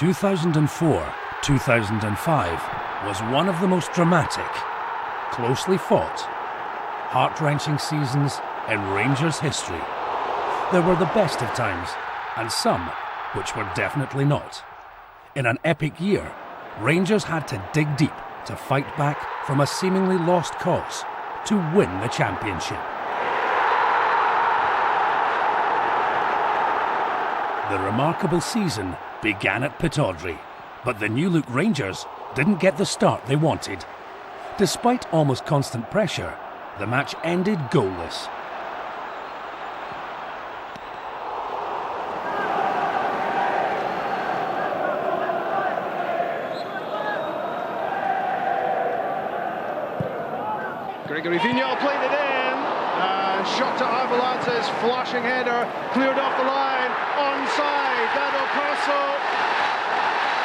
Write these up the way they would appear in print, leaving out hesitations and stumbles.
2004-2005 was one of the most dramatic, closely fought, heart-wrenching seasons in Rangers history. There were the best of times, and some which were definitely not. In an epic year, Rangers had to dig deep to fight back from a seemingly lost cause to win the championship. The remarkable season began at Pittodrie, but the new look Rangers didn't get the start they wanted. Despite almost constant pressure, the match ended goalless. Gregory Vignal played it in, and shot to Avalanche's flashing header, cleared off the line, onside, Dado Passo,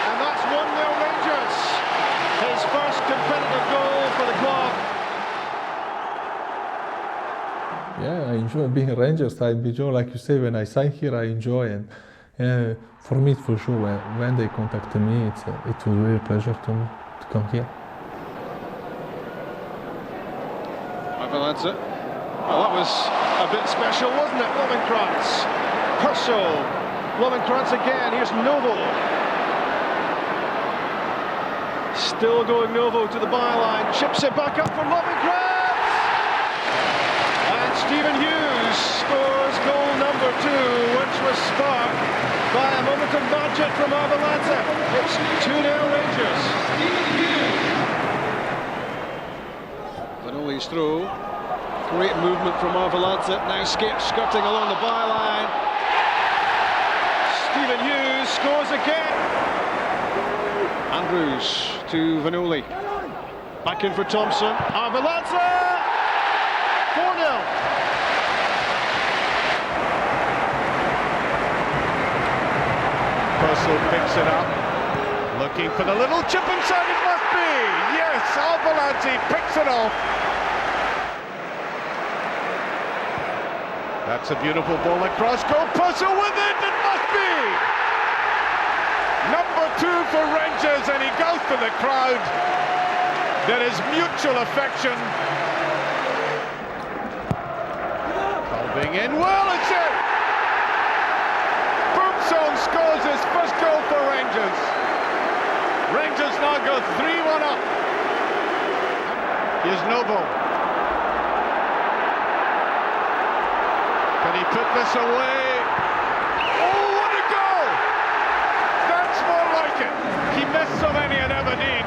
and that's 1-0 Rangers. His first competitive goal for the club. Yeah, I enjoy being a Rangers. I enjoy, like you say, when I sign here, I enjoy, and for me, for sure, when they contacted me, it was really a pleasure to come here. Avalanche. Well, that was a bit special, wasn't it? Lovenkrands, Purcell, Lovenkrands again. Here's Novo. Still going Novo to the byline, chips it back up for Lovenkrands, and Stephen Hughes scores goal number 2, which was sparked by a moment of magic from Avalanche. It's 2-0 Rangers. Vanoli's through. Great movement from Avalanche. Now skirting along the byline. Stephen Hughes scores again. Andrews to Vanoli. Back in for Thompson. Avalanche! 4-0. Purcell picks it up. Looking for the little chip inside, it must be! Yes, Avalanche picks it off. That's a beautiful ball across goal. Purcell with it, it must be! Number 2 for Rangers, and he goes to the crowd. There is mutual affection. Colving in, well, it's it! Boomsong scores his first goal for Rangers. Rangers now go 3-1 up. Here's Noble. Can he put this away? Oh, what a goal! That's more like it. He missed so many at Aberdeen,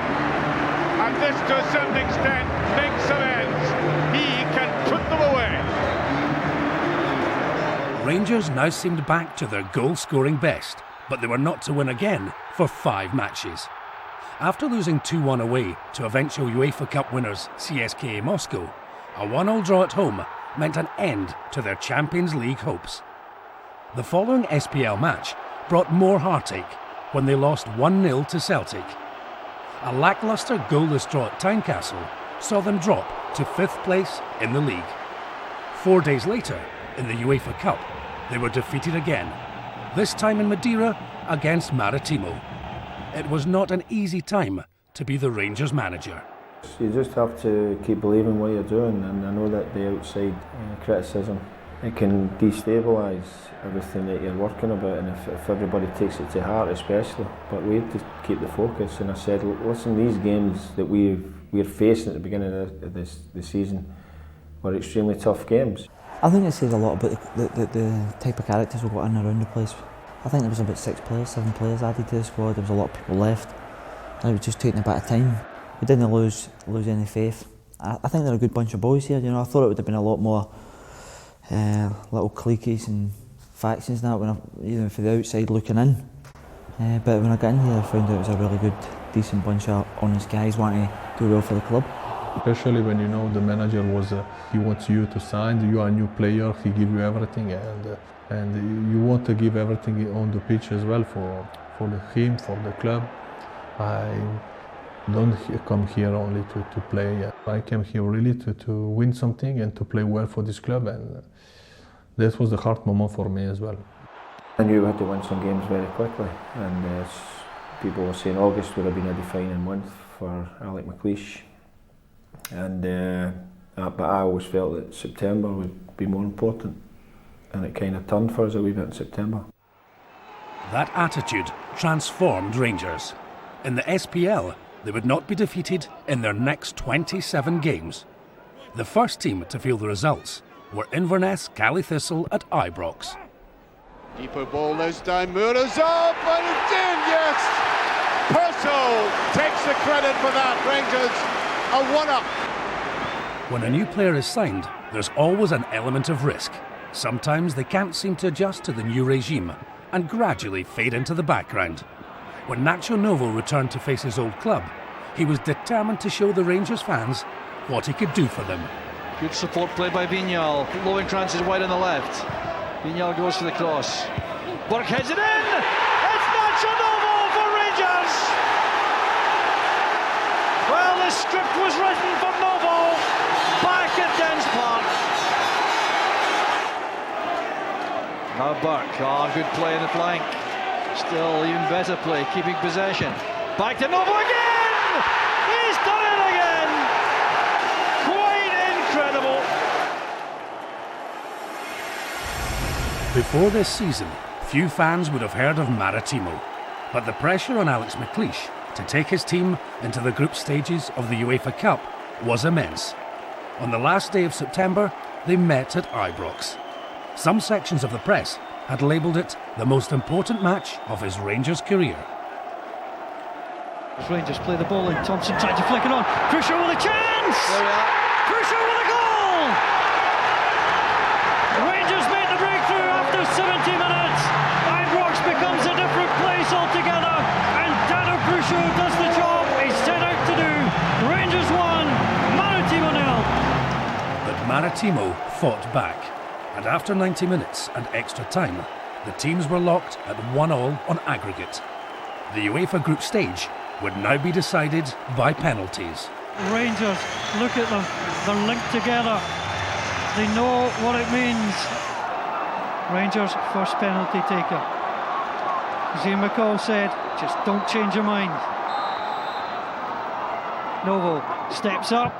and this to a certain extent makes amends. He can put them away. Rangers now seemed back to their goal-scoring best, but they were not to win again for 5 matches. After losing 2-1 away to eventual UEFA Cup winners CSKA Moscow, a 1-1 draw at home meant an end to their Champions League hopes. The following SPL match brought more heartache when they lost 1-0 to Celtic. A lacklustre goalless draw at Tynecastle saw them drop to 5th place in the league. 4 days later, in the UEFA Cup, they were defeated again, this time in Madeira against Maritimo. It was not an easy time to be the Rangers manager. You just have to keep believing what you're doing, and I know that the outside criticism, it can destabilise everything that you're working about, and if everybody takes it to heart especially. But we have to keep the focus, and I said, listen, these games that we're facing at the beginning of the season were extremely tough games. I think it says a lot about the type of characters we've got in around the place. I think there was about 7 players added to the squad. There was a lot of people left, and it was just taking a bit of time. We didn't lose any faith. I think they're a good bunch of boys here. You know, I thought it would have been a lot more little cliques and factions now, for the outside looking in. But when I got in here, I found out it was a really good, decent bunch of honest guys wanting to do well for the club. Especially when you know the manager he wants you to sign. You are a new player. He gives you everything, and you want to give everything on the pitch as well for him, for the club. I don't come here only to play. I came here really to win something and to play well for this club, and that was the hard moment for me as well. I knew we had to win some games very quickly, and People were saying August would have been a defining month for Alec McLeish, but I always felt that September would be more important, and it kind of turned for us a wee bit in September. That attitude transformed Rangers. In the SPL, they would not be defeated in their next 27 games. The first team to feel the results were Inverness Cally Thistle at Ibrox. Deeper ball this time, Moura's up and it's in, yes! Purcell takes the credit for that. Rangers a one-up. When a new player is signed, there's always an element of risk. Sometimes they can't seem to adjust to the new regime and gradually fade into the background. When Nacho Novo returned to face his old club, he was determined to show the Rangers fans what he could do for them. Good support play by Vignal. Lovenkrands is wide on the left. Vignal goes for the cross. Burke heads it in! It's Nacho Novo for Rangers! Well, the script was written for Novo back at Dens Park. Now Burke, good play in the flank. Still even better play, keeping possession. Back to Novo again! He's done it again! Quite incredible. Before this season, few fans would have heard of Maritimo, but the pressure on Alex McLeish to take his team into the group stages of the UEFA Cup was immense. On the last day of September, they met at Ibrox. Some sections of the press had labelled it the most important match of his Rangers career. Rangers play the ball in, Thompson trying to flick it on, Crucial with a chance! There we are. Crucial with a goal! Rangers make the breakthrough after 70 minutes. Ibrox becomes a different place altogether, and Dado Crucial does the job he set out to do. Rangers won, Maritimo 0. But Maritimo fought back, and after 90 minutes and extra time, the teams were locked at 1-1 on aggregate. The UEFA group stage would now be decided by penalties. Rangers, look at them, they're linked together. They know what it means. Rangers first penalty taker. As Ian McCall said, just don't change your mind. Novo steps up.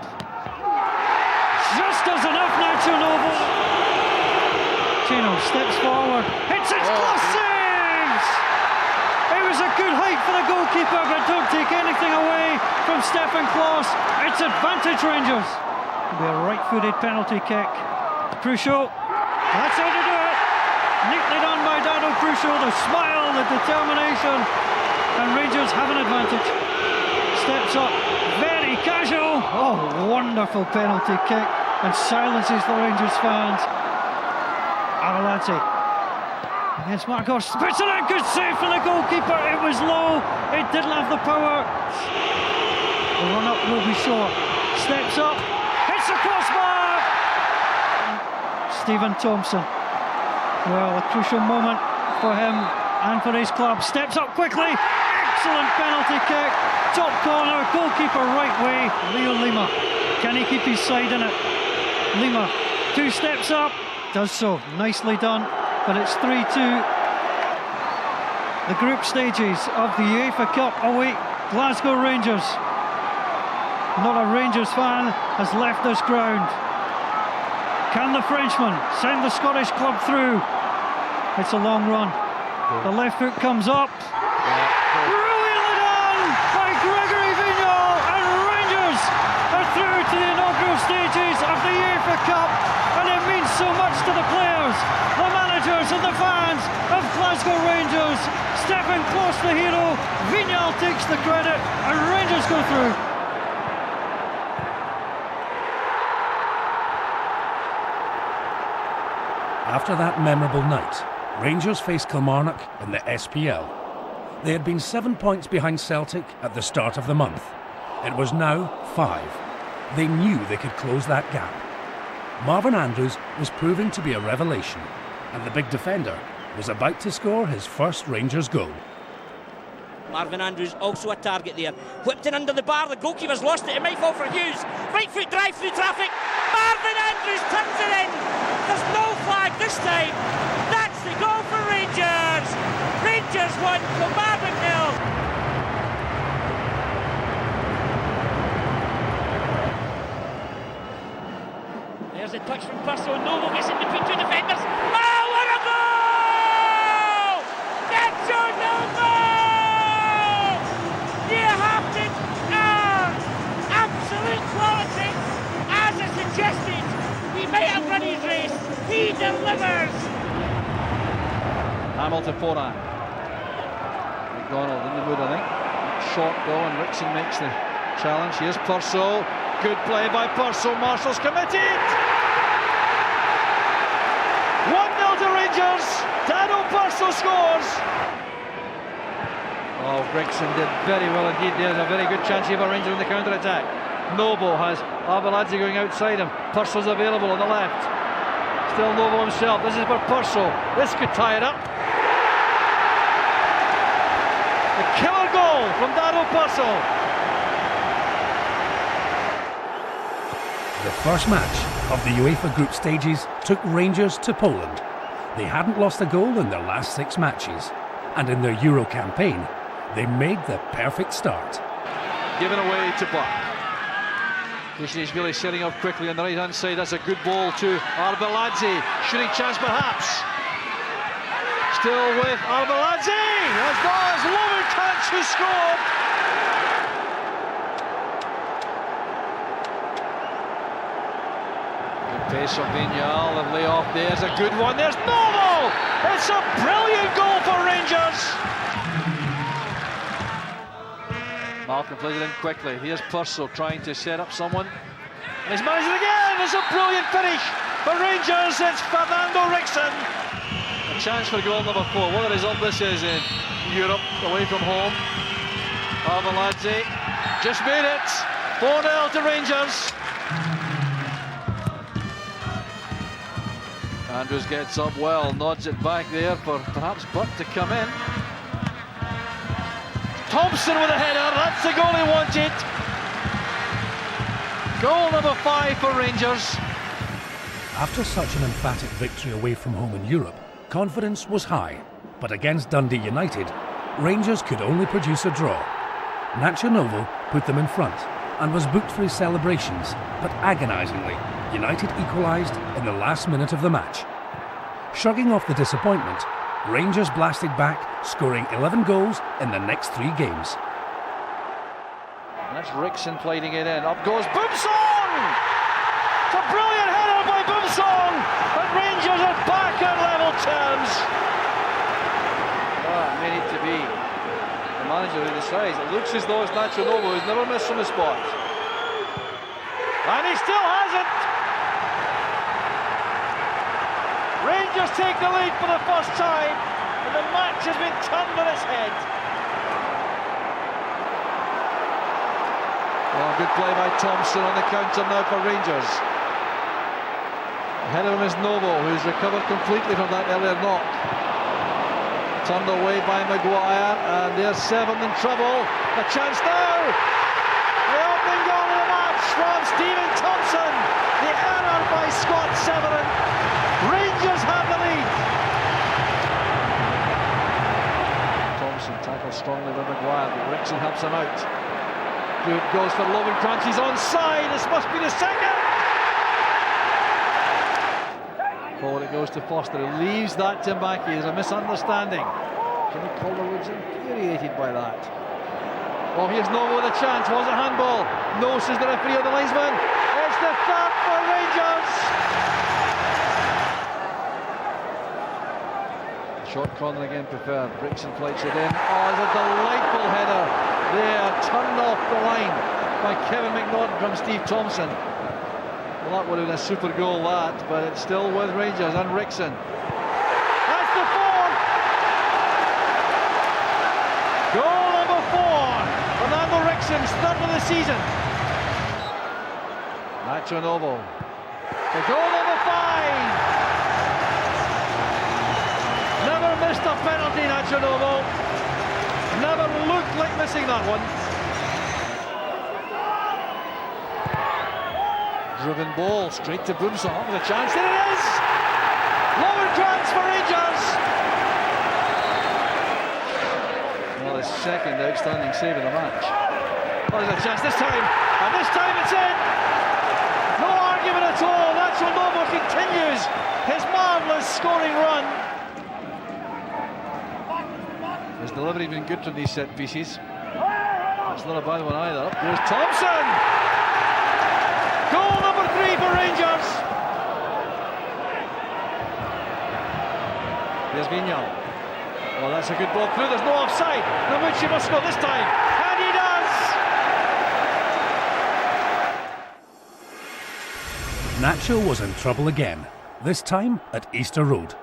Just does enough, Nacho Novo. Chino steps forward, hits it, close saves! It was a good height for the goalkeeper, but don't take anything away from Stefan Klos. It's advantage Rangers. It'll be a right-footed penalty kick. Crucial, that's how to do it. Neatly done by Dado Crucial, the smile, the determination, and Rangers have an advantage. Steps up, very casual. Oh, wonderful penalty kick, and silences the Rangers fans. Arelante against Marcos, puts it in, good save from the goalkeeper. It was low, it didn't have the power. The run-up will be short. Steps up, hits the crossbar. Stephen Thompson. Well, a crucial moment for him and for his club. Steps up quickly, excellent penalty kick. Top corner, goalkeeper right way, Leo Lima. Can he keep his side in it? Lima, 2 steps up. Does so, nicely done, but it's 3-2. The group stages of the UEFA Cup await Glasgow Rangers. Not a Rangers fan has left this ground. Can the Frenchman send the Scottish club through? It's a long run. The left foot comes up. Brilliantly done by Gregory Vignal, and Rangers are through to the inaugural stages of the UEFA Cup. And it means so much to the players, the managers and the fans of Glasgow Rangers. Stefan Klos the hero, Vignal takes the credit, and Rangers go through. After that memorable night, Rangers faced Kilmarnock in the SPL. They had been 7 points behind Celtic at the start of the month. It was now 5. They knew they could close that gap. Marvin Andrews was proving to be a revelation, and the big defender was about to score his first Rangers goal. Marvin Andrews also a target there. Whipped in under the bar, the goalkeeper's lost it, it might fall for Hughes. Right foot drive through traffic, Marvin Andrews turns it in. There's no flag this time. That's the goal for Rangers. Rangers won, Kilmarnock 0. touch from Purcell. Noble gets in between two defenders. Oh, what a goal! Nacho Noble! You have to absolute quality. As I suggested, he might have run his race. He delivers. Hamilton Foran. McDonald in the mood, I think. Short goal, and Rickson makes the challenge. Here's Purcell. Good play by Purcell. Marshall's committed. 1-0 to Rangers. Dado Purcell scores. Oh, Rickson did very well indeed. There's a very good chance of a Ranger in the counter-attack. Noble has Arveladze going outside him. Purcell's available on the left. Still Noble himself. This is for Purcell. This could tie it up. The killer goal from Dado Purcell. The first match of the UEFA group stages took Rangers to Poland. They hadn't lost a goal in their last 6 matches, and in their Euro campaign, they made the perfect start. Given away to Buck. Krishishvili setting up quickly on the right hand side. That's a good ball to Arveladze. Shooting chance perhaps. Still with Arveladze. That's Lovenkrands who scored. Good pace from Vignal. The layoff there's a good one. There's Noble. It's a brilliant goal for Rangers. Malcolm plays it in quickly. Here's Purcell trying to set up someone. And he's managed it again. It's a brilliant finish for Rangers. It's Fernando Rickson. A chance for goal number 4. What a result this is in Europe, away from home. Arveladze just made it. 4-0 to Rangers. Andrews gets up well, nods it back there for perhaps Buck to come in. Thompson with a header, that's the goal he wanted. Goal number 5 for Rangers. After such an emphatic victory away from home in Europe, confidence was high. But against Dundee United, Rangers could only produce a draw. Nacho Novo put them in front and was booked for his celebrations, but agonisingly, United equalised in the last minute of the match. Shrugging off the disappointment, Rangers blasted back, scoring 11 goals in the next 3 games. And that's Rickson playing it in. Up goes Boumsong! It's a brilliant header by Boumsong! And Rangers are back on level terms. That may need to be the manager who decides. It looks as though it's Nacho Novo who's never missed from the spot. And he still hasn't! Rangers take the lead for the first time, and the match has been turned on its head. Well, good play by Thompson on the counter now for Rangers. Ahead of him is Novo, who's recovered completely from that earlier knock. Turned away by Maguire, and there's Seven in trouble. A chance now! The opening goal of the match from Stephen Thompson. The error by Scott Severin. Rangers have the lead. Thompson tackles strongly by Maguire, but Rickson helps him out. Good goes for Lovenkrands. He's onside. This must be the second. Forward it goes to Foster. He leaves that to Mbaki. There's a misunderstanding. Jimmy Calderwood's infuriated by that. Oh, here's Novo with a chance. Was a handball? No, says the referee or the linesman. It's the third for Rangers. Short corner again preferred. Rickson flights it in. Oh, it's a delightful header there, turned off the line by Kevin McNaughton from Steve Thompson. Well, that would have been a super goal, that, but it's still with Rangers and Rickson. That's the 4th! Goal number 4! Fernando Rickson's 3rd of the season. Nacho Novo. The goal number 5! Never missed a penalty, Nacho Novo. Never looked like missing that one. Driven ball straight to Boumsong. With a chance. There it is! Lovenkrands for Rangers. Well, his second outstanding save of the match. Well, there's a chance this time. And this time it's in. No argument at all. Nacho Novo continues his marvellous scoring run. His delivery been good from these set pieces. That's not a bad one either. Up goes Thompson. Goal number 3 for Rangers. There's Vignon. Well, that's a good ball through. There's no offside. Namucci must score this time, and he does. Nacho was in trouble again, this time at Easter Road.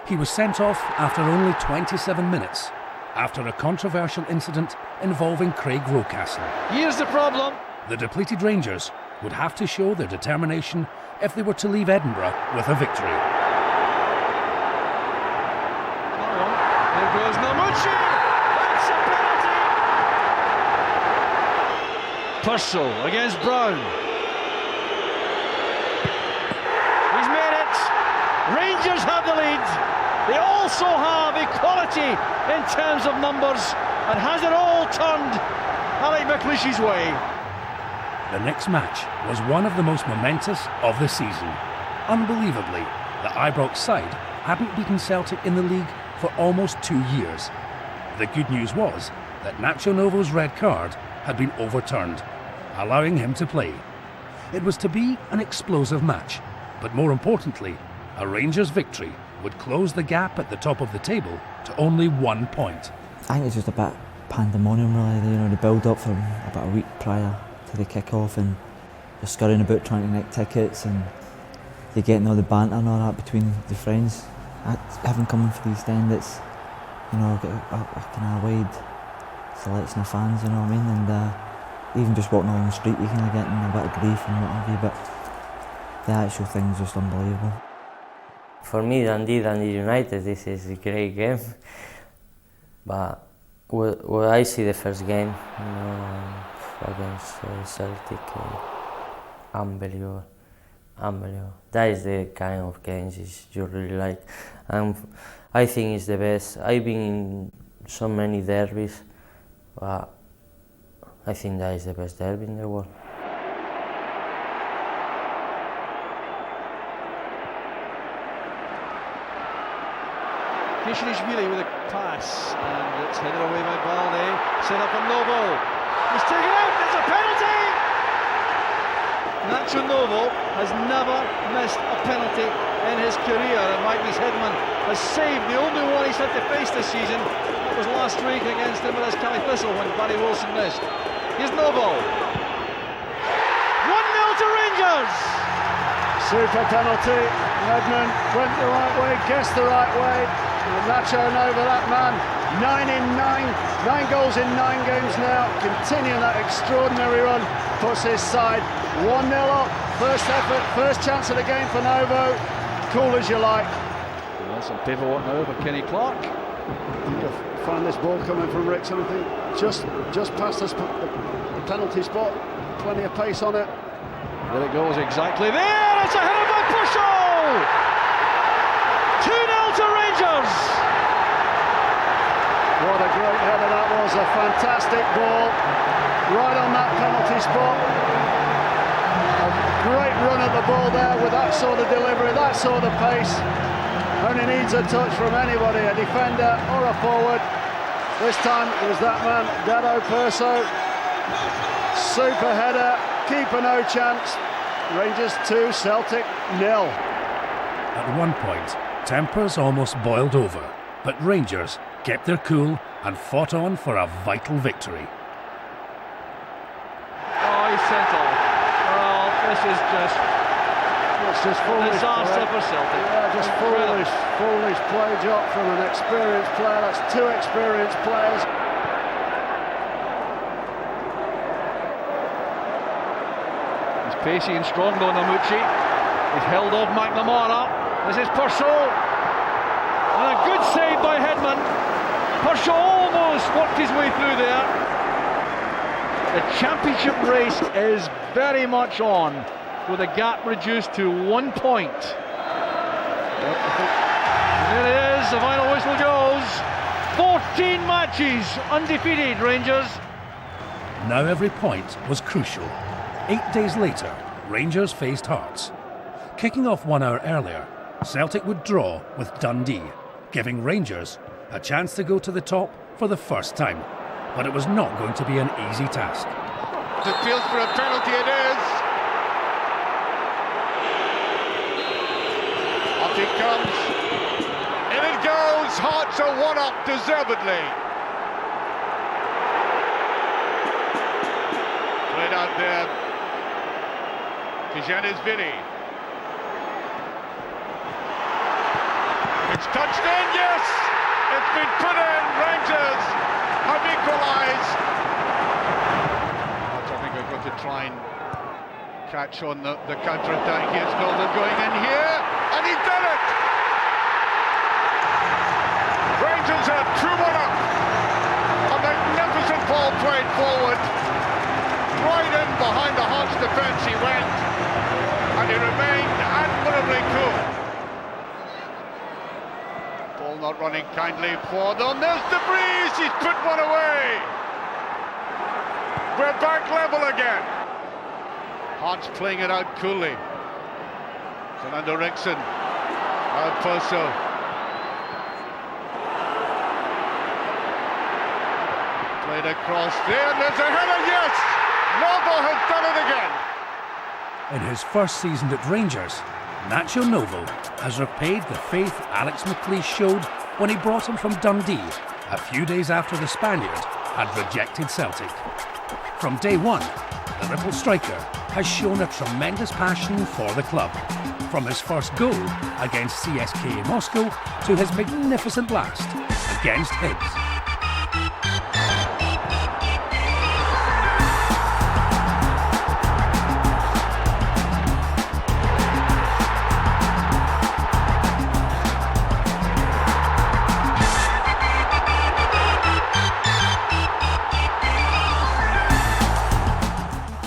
He was sent off after only 27 minutes, after a controversial incident involving Craig Rocastle. Here's the problem. The depleted Rangers would have to show their determination if they were to leave Edinburgh with a victory. There goes Namucci. That's a penalty. Purcell against Brown. He's made it. Rangers have the lead. They also have equality in terms of numbers, and has it all turned Alec McLeish's way. The next match was one of the most momentous of the season. Unbelievably, the Ibrox side hadn't beaten Celtic in the league for almost 2 years. The good news was that Nacho Novo's red card had been overturned, allowing him to play. It was to be an explosive match, but more importantly, a Rangers victory would close the gap at the top of the table to only 1 point. I think it's just a bit pandemonium really, the build up from about a week prior to the kick-off, and you're scurrying about trying to nick tickets, and you're getting all the banter and all that between the friends. Having come for the East End, it's, got a kind of wide selection of fans, you know what I mean, and even just walking along the street you kind of getting a bit of grief and what have you, but the actual thing's just unbelievable. For me, Dundee United, this is a great game, but when I see the first game, against Celtic, unbelievable. That is the kind of games you really like, and I think it's the best. I've been in so many derbies, but I think that is the best derby in the world. Kishinishvili with a pass, and it's headed away by Balde. Set up on Novo. He's taken out. There's a penalty. Nacho Novo has never missed a penalty in his career, and Magnus Hedman has saved the only one he's had to face this season. That was last week against Inverness County Thistle when Barry Wilson missed. Here's Novo. 1-0 to Rangers. Super penalty. Hedman went the right way, guessed the right way. Nacho Novo, that man, 9 in 9, 9 goals in 9 games now, continuing that extraordinary run, puts his side 1-0 up, first effort, first chance of the game for Novo, cool as you like. Well, some paperwork now for Kenny Clark. You'll find this ball coming from Rickson, I think, just past the penalty spot, plenty of pace on it. There it goes, exactly there, it's a header by Purcell! 2-0 to Rangers! What a great header that was, a fantastic ball, right on that penalty spot. A great run at the ball there with that sort of delivery, that sort of pace. Only needs a touch from anybody, a defender or a forward. This time it was that man, Dado Perso. Super header, keeper no chance. Rangers 2, Celtic 0. At one point, tempers almost boiled over, but Rangers kept their cool and fought on for a vital victory. Oh, he's sent off. Well, this is just foolish disaster play. for Celtic. Yeah, just foolish play job from an experienced player. That's 2 experienced players. He's pacey and strong though, Namucci. He's held off McNamara. This is Purcell. And a good save by Hedman. Purcell almost worked his way through there. The championship race is very much on, with the gap reduced to 1 point. And there it is, the final whistle goes. 14 matches, undefeated Rangers. Now every point was crucial. 8 days later, Rangers faced Hearts. Kicking off 1 hour earlier, Celtic would draw with Dundee, giving Rangers a chance to go to the top for the first time. But it was not going to be an easy task. It feels for a penalty, it is. Off he comes. In it goes. Hearts are 1-up deservedly. Played out there. Kijanis-Vili. It's touched in, yes! It's been put in. Rangers have equalised. I think we're going to try and catch on the counter-attack. Here's Noble going in here, and he's done it! Rangers are 2-1-up. A magnificent ball played forward. Right in behind the Hearts defence he went, and he remained admirably cool. Ball not running kindly for them. There's De Vries, he's put one away. We're back level again. Hearts playing it out coolly. Fernando Rickson. Alposo. Played across there, and there's a header, yes! Novo has done it again. In his first season at Rangers, Nacho Novo has repaid the faith Alex McLeish showed when he brought him from Dundee a few days after the Spaniard had rejected Celtic. From day one, the Ripple striker has shown a tremendous passion for the club. From his first goal against CSKA Moscow to his magnificent last against Hibs.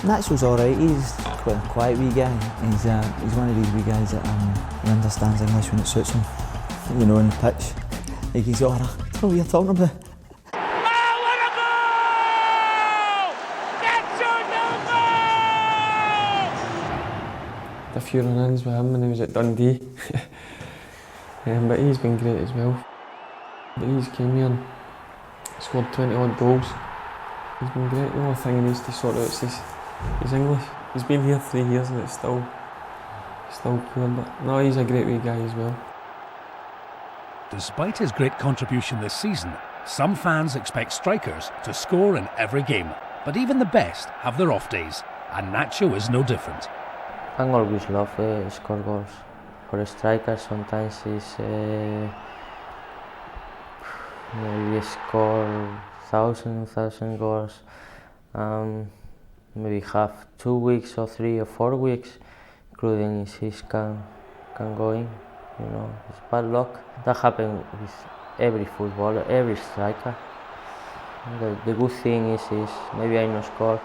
Nacho's alright, he's quite a quiet wee guy. He's one of these wee guys that he understands English when it suits him. You know, on the pitch, like he's all, I don't know what you're talking about. Oh, what a goal! Nacho Novo! A few run-ins with him when he was at Dundee. But he's been great as well. But he's came here and scored 20 odd goals. He's been great. The only thing he needs to sort out is his English. He's been here 3 years and it's still poor, but no, he's a great wee guy as well. Despite his great contribution this season, some fans expect strikers to score in every game. But even the best have their off days, and Nacho is no different. I always love score goals. For a striker, sometimes it's maybe score 1,000 goals. Maybe have 2 weeks or 3 or 4 weeks, including his can go in. You know, it's bad luck. That happens with every footballer, every striker. The good thing is maybe I no score,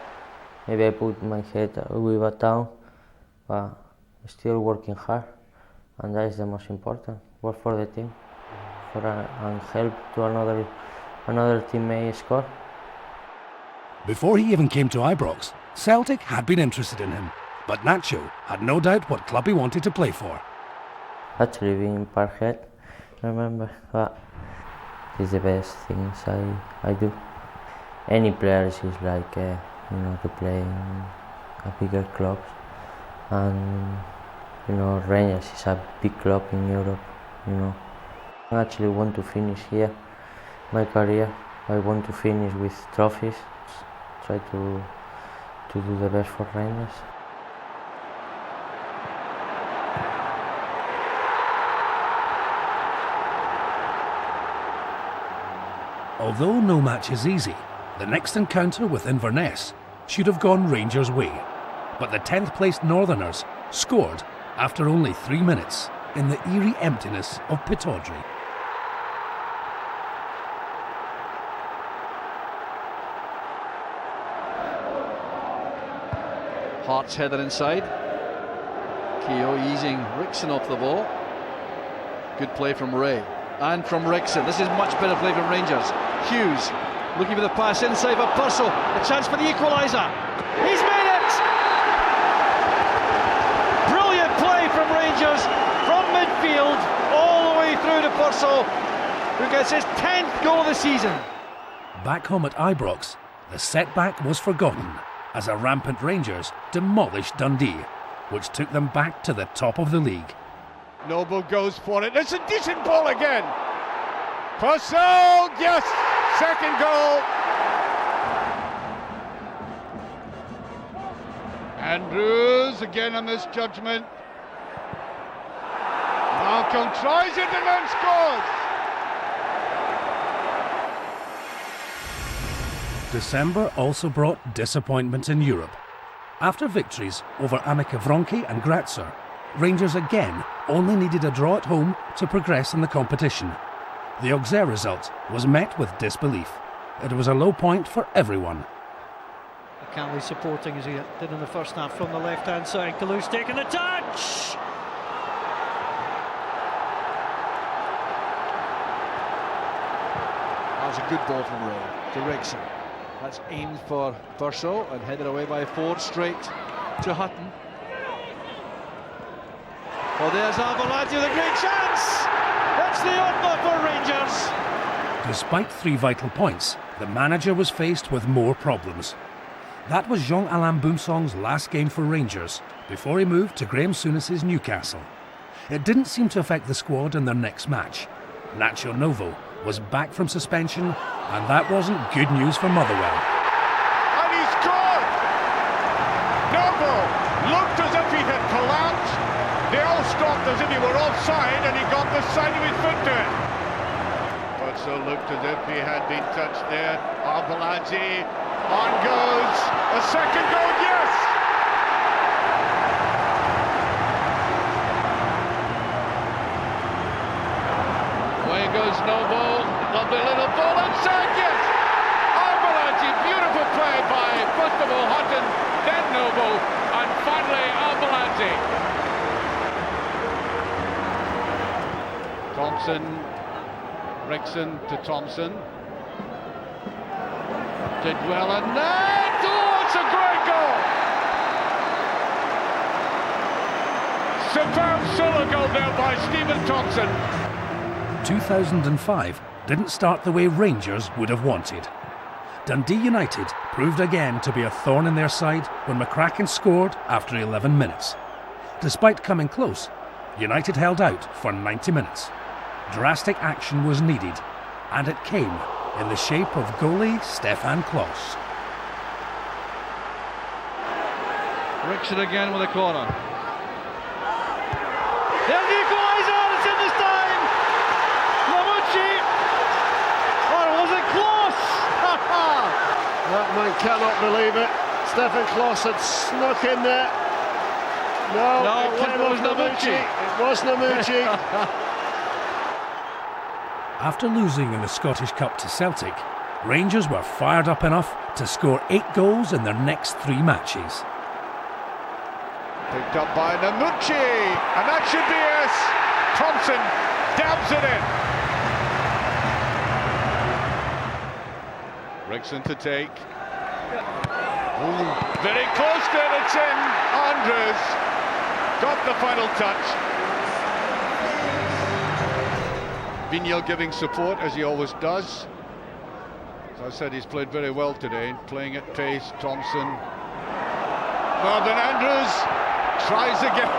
maybe I put my head a little bit down, but I'm still working hard, and that is the most important. Work for the team, and help to another teammate score. Before he even came to Ibrox, Celtic had been interested in him, but Nacho had no doubt what club he wanted to play for. Actually, being in Parkhead, remember, that is the best things I do. Any players is like, to play in a bigger clubs, and Rangers is a big club in Europe. I actually want to finish here my career. I want to finish with trophies. Try to do the best for Rangers. Although no match is easy, the next encounter with Inverness should have gone Rangers' way. But the 10th placed Northerners scored after only 3 minutes in the eerie emptiness of Pittodrie. Hearts header inside. Keogh easing Rickson off the ball. Good play from Ray and from Rickson. This is much better play from Rangers. Hughes looking for the pass inside for Purcell. A chance for the equaliser. He's made it! Brilliant play from Rangers. Purcell, who gets his 10th goal of the season. Back home at Ibrox, the setback was forgotten as a rampant Rangers demolished Dundee, which took them back to the top of the league. Noble goes for it. It's a decent ball again. Purcell, yes, second goal. Andrews, again a misjudgment. Malcolm tries it and then scores. December also brought disappointment in Europe. After victories over Amica Wronki and Grazer, Rangers again only needed a draw at home to progress in the competition. The Auxerre result was met with disbelief. It was a low point for everyone. Cantley supporting as he did in the first half from the left-hand side. Toulouse taking the touch! That was a good ball from Ray to Rickson. That's aimed for Purcell and headed away by Ford straight to Hutton. Oh, there's Arboladi with a great chance! That's the opener for Rangers! Despite 3 vital points, the manager was faced with more problems. That was Jean-Alain Boumsong's last game for Rangers before he moved to Graham Souness's Newcastle. It didn't seem to affect the squad in their next match. Nacho Novo was back from suspension, and that wasn't good news for Motherwell. And he scored! Noble looked as if he had collapsed. They all stopped as if he were offside, and he got the side of his foot to it. Purcell looked as if he had been touched there. Arboladi on goes. A second goal, yes! Away goes Noble. Lovely little ball inside, yes! Arboladi, beautiful play by, first of all, Hutton, then Noble, and finally Arboladi. Thompson, Rickson to Thompson. Did well and that, oh, it's a great goal! Superb solo goal there by Stephen Thompson. 2005 didn't start the way Rangers would have wanted. Dundee United proved again to be a thorn in their side when McCracken scored after 11 minutes. Despite coming close, United held out for 90 minutes. Drastic action was needed, and it came in the shape of goalie Stefan Klos. Rickson again with a corner. There's the equaliser, it's in this time! Lamucci! Or was it Klos? That man cannot believe it. Stefan Klos had snuck in there. No, it was Namucci. It was Namucci. After losing in the Scottish Cup to Celtic, Rangers were fired up enough to score 8 goals in their next 3 matches. Picked up by Namucci, and that should be yes. Thompson dabs it in. Rickson to take. Ooh, very close to it, it's in. Andrews got the final touch. Vigneault giving support as he always does. As I said, he's played very well today, playing at pace. Thompson. Marvin Andrews tries again.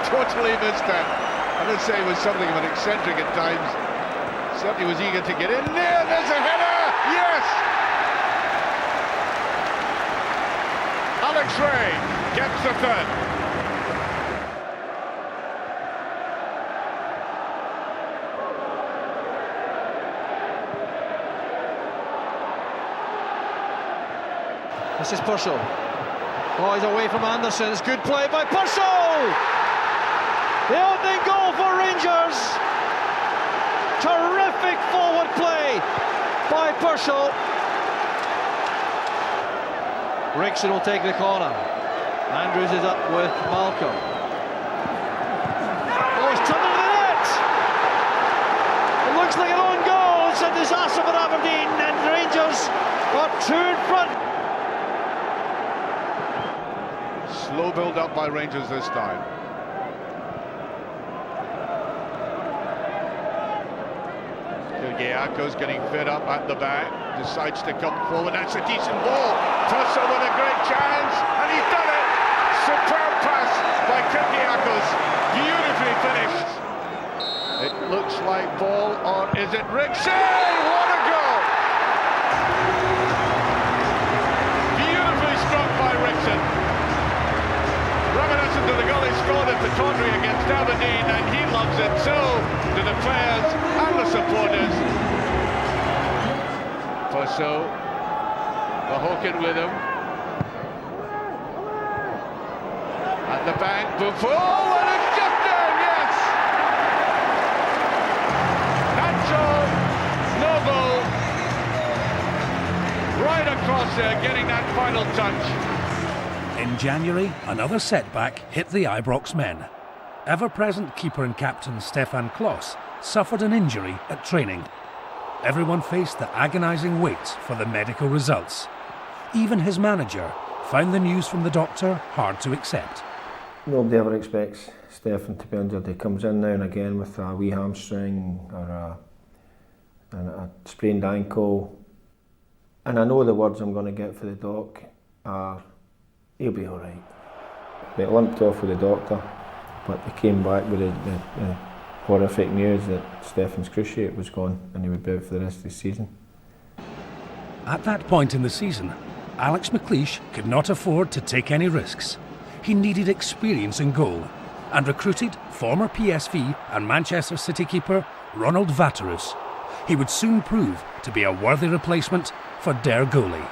Totally missed that. I would say he was something of an eccentric at times. Certainly was eager to get in there. There's a header. Yes. Alex Ray gets the third. This is Purcell. Oh, he's away from Anderson. It's good play by Purcell! The opening goal for Rangers. Terrific forward play by Purcell. Rickson will take the corner. Andrews is up with Malcolm. Oh, he's turned into the net! It looks like an own goal. It's a disaster for Aberdeen, and Rangers are 2 in front. Slow build up by Rangers this time. Kyrgiakos getting fed up at the back, decides to come forward. That's a decent ball. Tussle with a great chance, and he's done it. Superb pass by Kyrgiakos, beautifully finished. It looks like ball, or is it Rixey? What a goal! Beautifully struck by Rixey. Reminiscent of the goal he scored at Pittodrie against Aberdeen, and he loves it. So do the players and the supporters. Fusso, the hook it with him. At the back, Buffon, and it's just there, yes! Nacho Novo, right across there, getting that final touch. In January, another setback hit the Ibrox men. Ever-present keeper and captain Stefan Klos suffered an injury at training. Everyone faced the agonising wait for the medical results. Even his manager found the news from the doctor hard to accept. Nobody ever expects Stefan to be injured. He comes in now and again with a wee hamstring or a sprained ankle. And I know the words I'm going to get for the doc are, he'll be all right. They limped off with the doctor, but they came back with the horrific news that Stefan's cruciate was gone and he would be out for the rest of the season. At that point in the season, Alex McLeish could not afford to take any risks. He needed experience in goal and recruited former PSV and Manchester City keeper Ronald Vaterus. He would soon prove to be a worthy replacement for Der Goalie.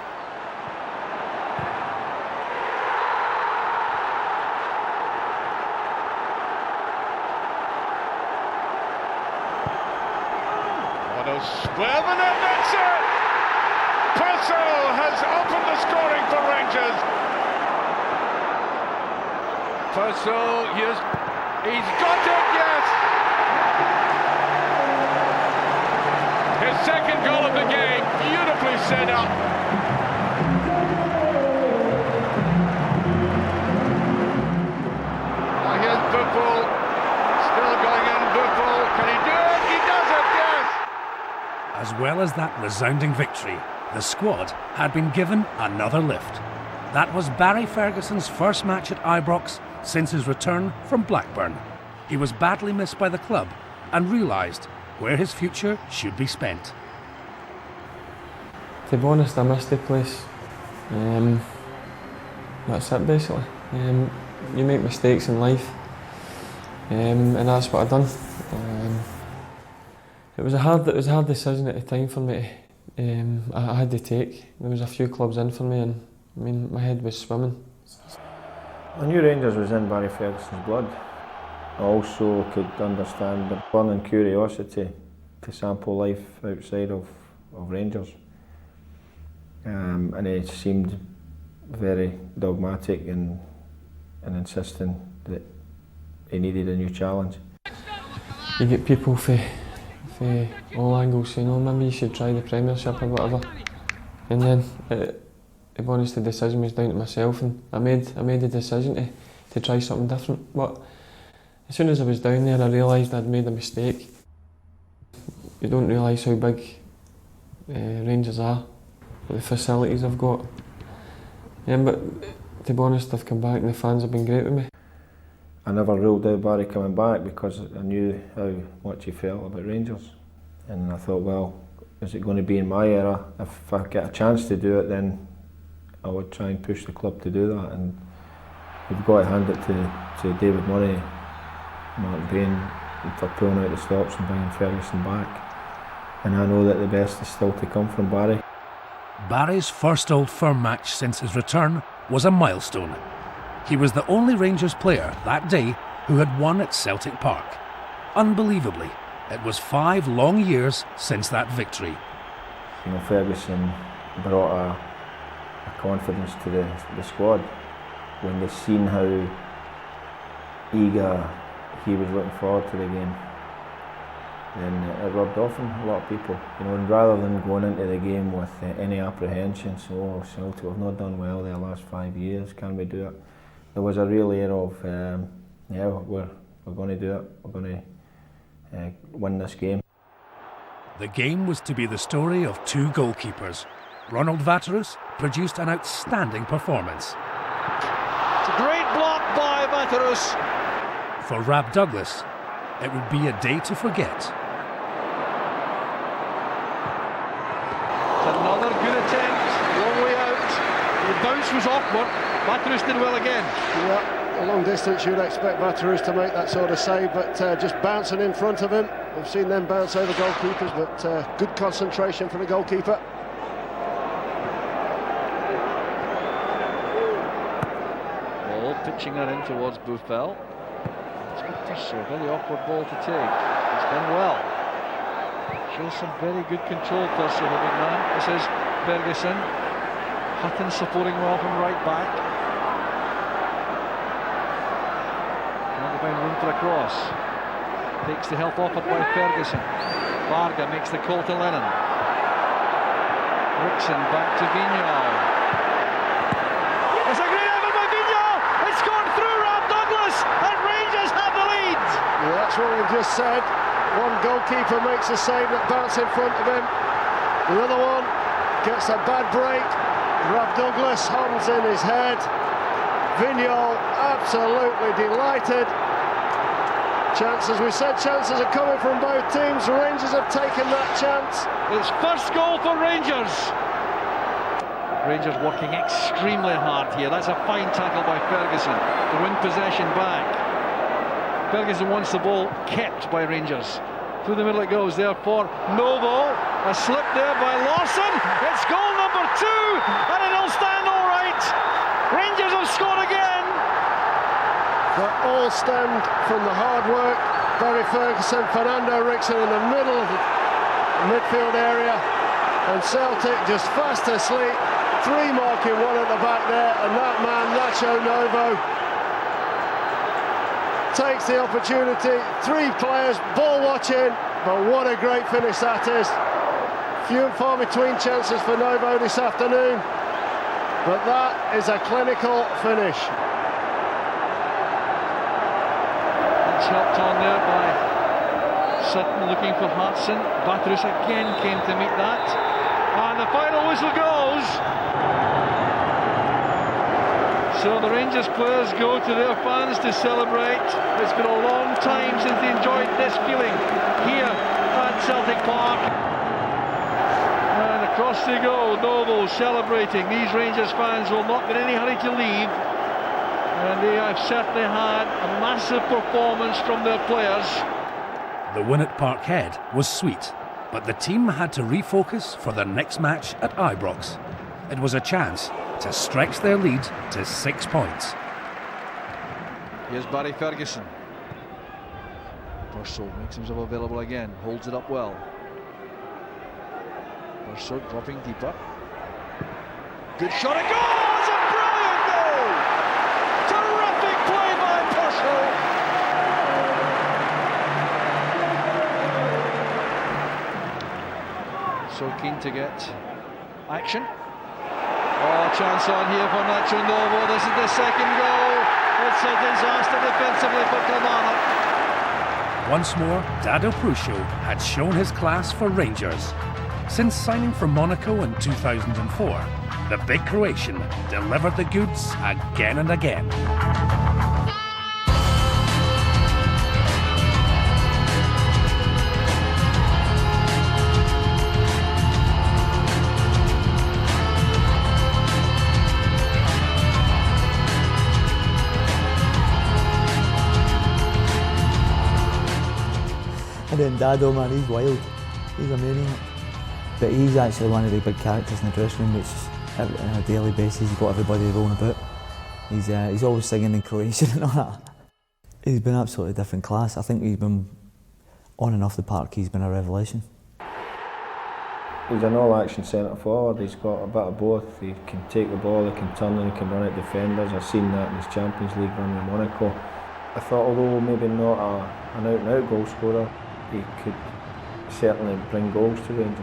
Swerven, and that's it! Purcell has opened the scoring for Rangers. Purcell, he's got it, yes! His second goal of the game, beautifully set up. Now here's Buffon, still going in, Buffon, can he do it? He does it, yes! As well as that resounding victory, the squad had been given another lift. That was Barry Ferguson's first match at Ibrox since his return from Blackburn. He was badly missed by the club and realised where his future should be spent. To be honest, I missed the place. That's it basically. You make mistakes in life, and that's what I've done. It was a hard decision at the time for me. I had to take. There was a few clubs in for me, and I mean my head was swimming. I knew Rangers was in Barry Ferguson's blood. I also could understand the burning curiosity to sample life outside of Rangers. And he seemed very dogmatic in insisting that he needed a new challenge. You get people from all angles saying, oh, maybe you should try the Premiership or whatever. And then, to be honest, the decision was down to myself, and I made the decision to try something different. But as soon as I was down there, I realised I'd made a mistake. You don't realise how big Rangers are, the facilities I've got. But to be honest, I've come back and the fans have been great with me. I never ruled out Barry coming back because I knew how much he felt about Rangers. And I thought, well, is it going to be in my era? If I get a chance to do it, then I would try and push the club to do that. And you've got to hand it to David Murray, Mark Bain, for pulling out the stops and bringing Ferguson back. And I know that the best is still to come from Barry. Barry's first Old Firm match since his return was a milestone. He was the only Rangers player that day who had won at Celtic Park. Unbelievably, it was 5 long years since that victory. You know, Ferguson brought a confidence to the squad when they seen how eager he was looking forward to the game. And it rubbed off on a lot of people. You know, and rather than going into the game with any apprehension, so Celtic have not done well the last 5 years, can we do it? There was a real air of, yeah, we're going to do it, we're going to win this game. The game was to be the story of two goalkeepers. Ronald Waterreus produced an outstanding performance. It's a great block by Waterreus. For Rab Douglas, it would be a day to forget. It's another good attempt, long way out. The bounce was awkward. Waterreus did well again. Yeah, a long distance you'd expect Waterreus to make that sort of save, but just bouncing in front of him. We've seen them bounce over goalkeepers, but good concentration from the goalkeeper. Ball pitching that in towards Buffel. It's a very awkward ball to take. He's done well. Shows some very good control, Percy, the big man. This is Ferguson. Hutton supporting well from right back. Trying to find room for a cross. Takes the help offered by Ferguson. Varga makes the call to Lennon. Rickson back to Vignal. It's a great effort by Vignal. It's gone through Rab Douglas, and Rangers have the lead. Yeah, that's what we've just said. One goalkeeper makes a save that bounces in front of him. The other one gets a bad break. Rab Douglas hums in his head. Vignal absolutely delighted. Chances, we said chances are coming from both teams. Rangers have taken that chance. It's first goal for Rangers. Rangers working extremely hard here. That's a fine tackle by Ferguson to win possession back. Ferguson wants the ball kept by Rangers. Through the middle it goes there for Novo. A slip there by Lawson. It's goal number 2, and it'll stand all right. Rangers have scored again. But all stemmed from the hard work. Barry Ferguson, Fernando Rickson in the middle of the midfield area, and Celtic just fast asleep. 3 marking, 1 at the back there, and that man, Nacho Novo, takes the opportunity. 3 players ball watching, but what a great finish that is. Few and far between chances for Novo this afternoon, but that is a clinical finish. It's helped on there by Sutton looking for Hartson. Waterreus again came to meet that, and the final whistle goes. So the Rangers players go to their fans to celebrate. It's been a long time since they enjoyed this feeling here at Celtic Park. And across they go, Novo celebrating. These Rangers fans will not be in any hurry to leave. And they have certainly had a massive performance from their players. The win at Parkhead was sweet, but the team had to refocus for their next match at Ibrox. It was a chance to stretch their lead to 6 points. Here's Barry Ferguson. Purcell makes himself available again, holds it up well. Purcell dropping deeper. Good shot at goal! It's a brilliant goal! Terrific play by Purcell! So keen to get action. Oh, chance on here for Nacho Novo. This is the second goal. It's a disaster defensively for Kilmarnock. Once more, Dado Pruscio had shown his class for Rangers. Since signing for Monaco in 2004, the big Croatian delivered the goods again and again. And then Dado, man, he's wild. He's a maniac. But he's actually one of the big characters in the dressing room, which on a daily basis he's got everybody rolling about. He's always singing in Croatian and all that. He's been absolutely different class. I think he's been, on and off the park, he's been a revelation. He's an all-action centre forward. He's got a bit of both. He can take the ball, he can turn and he can run at defenders. I've seen that in his Champions League run with Monaco. I thought, although maybe not an out-and-out goal scorer, he could certainly bring goals to Rangers.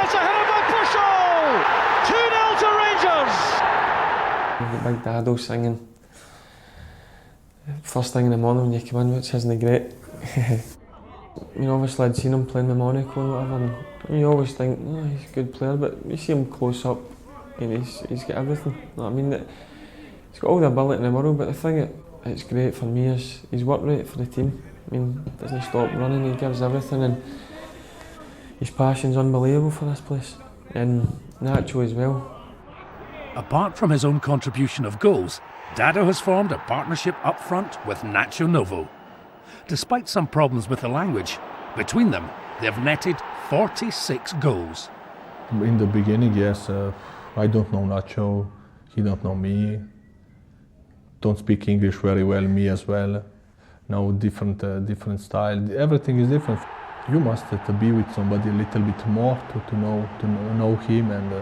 It's a header by Purcell! 2-0 to Rangers! You've got Big Dado singing first thing in the morning when you come in, which isn't great. You know, obviously I'd seen him playing with Monaco and whatever, and you always think, oh, he's a good player, but you see him close up and he's got everything. You know what I mean? He's got all the ability in the world, but the thing that's great for me is his work rate for the team. I mean, he doesn't stop running, he gives everything, and his passion's unbelievable for this place. And Nacho as well. Apart from his own contribution of goals, Dado has formed a partnership up front with Nacho Novo. Despite some problems with the language, between them they've netted 46 goals. In the beginning, yes, I don't know Nacho, he don't know me. Don't speak English very well, me as well. Now different style, everything is different. You must be with somebody a little bit more to know him, and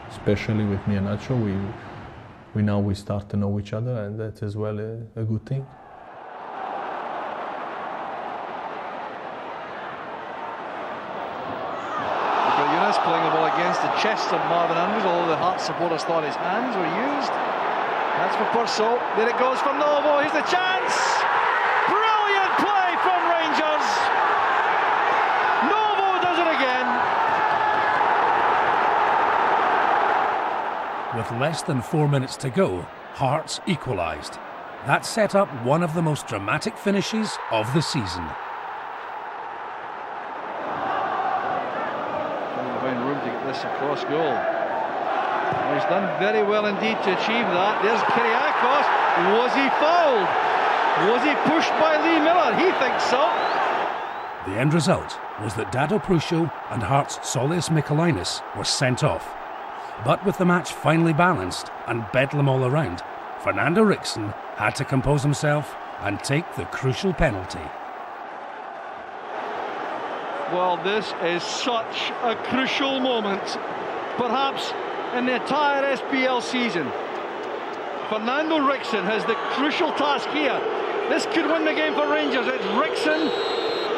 especially with me and Nacho, we start to know each other, and that is well a good thing. Younes playing the ball against the chest of Marvin Andrews, although the Hearts supporters thought his hands were used. That's for Purcell. There it goes for Novo. Here's the chance. Brilliant play from Rangers. Novo does it again. With less than 4 minutes to go, Hearts equalised. That set up one of the most dramatic finishes of the season. Trying to find room to get this across goal. He's done very well indeed to achieve that. There's Kyriakos. Was he fouled? Was he pushed by Lee Miller? He thinks so. The end result was that Dado Pruscio and Hearts' Solius Michaelinis were sent off. But with the match finally balanced and bedlam all around, Fernando Ricksen had to compose himself and take the crucial penalty. Well, this is such a crucial moment, perhaps in the entire SPL season. Fernando Ricksen has the crucial task here. This could win the game for Rangers. It's Ricksen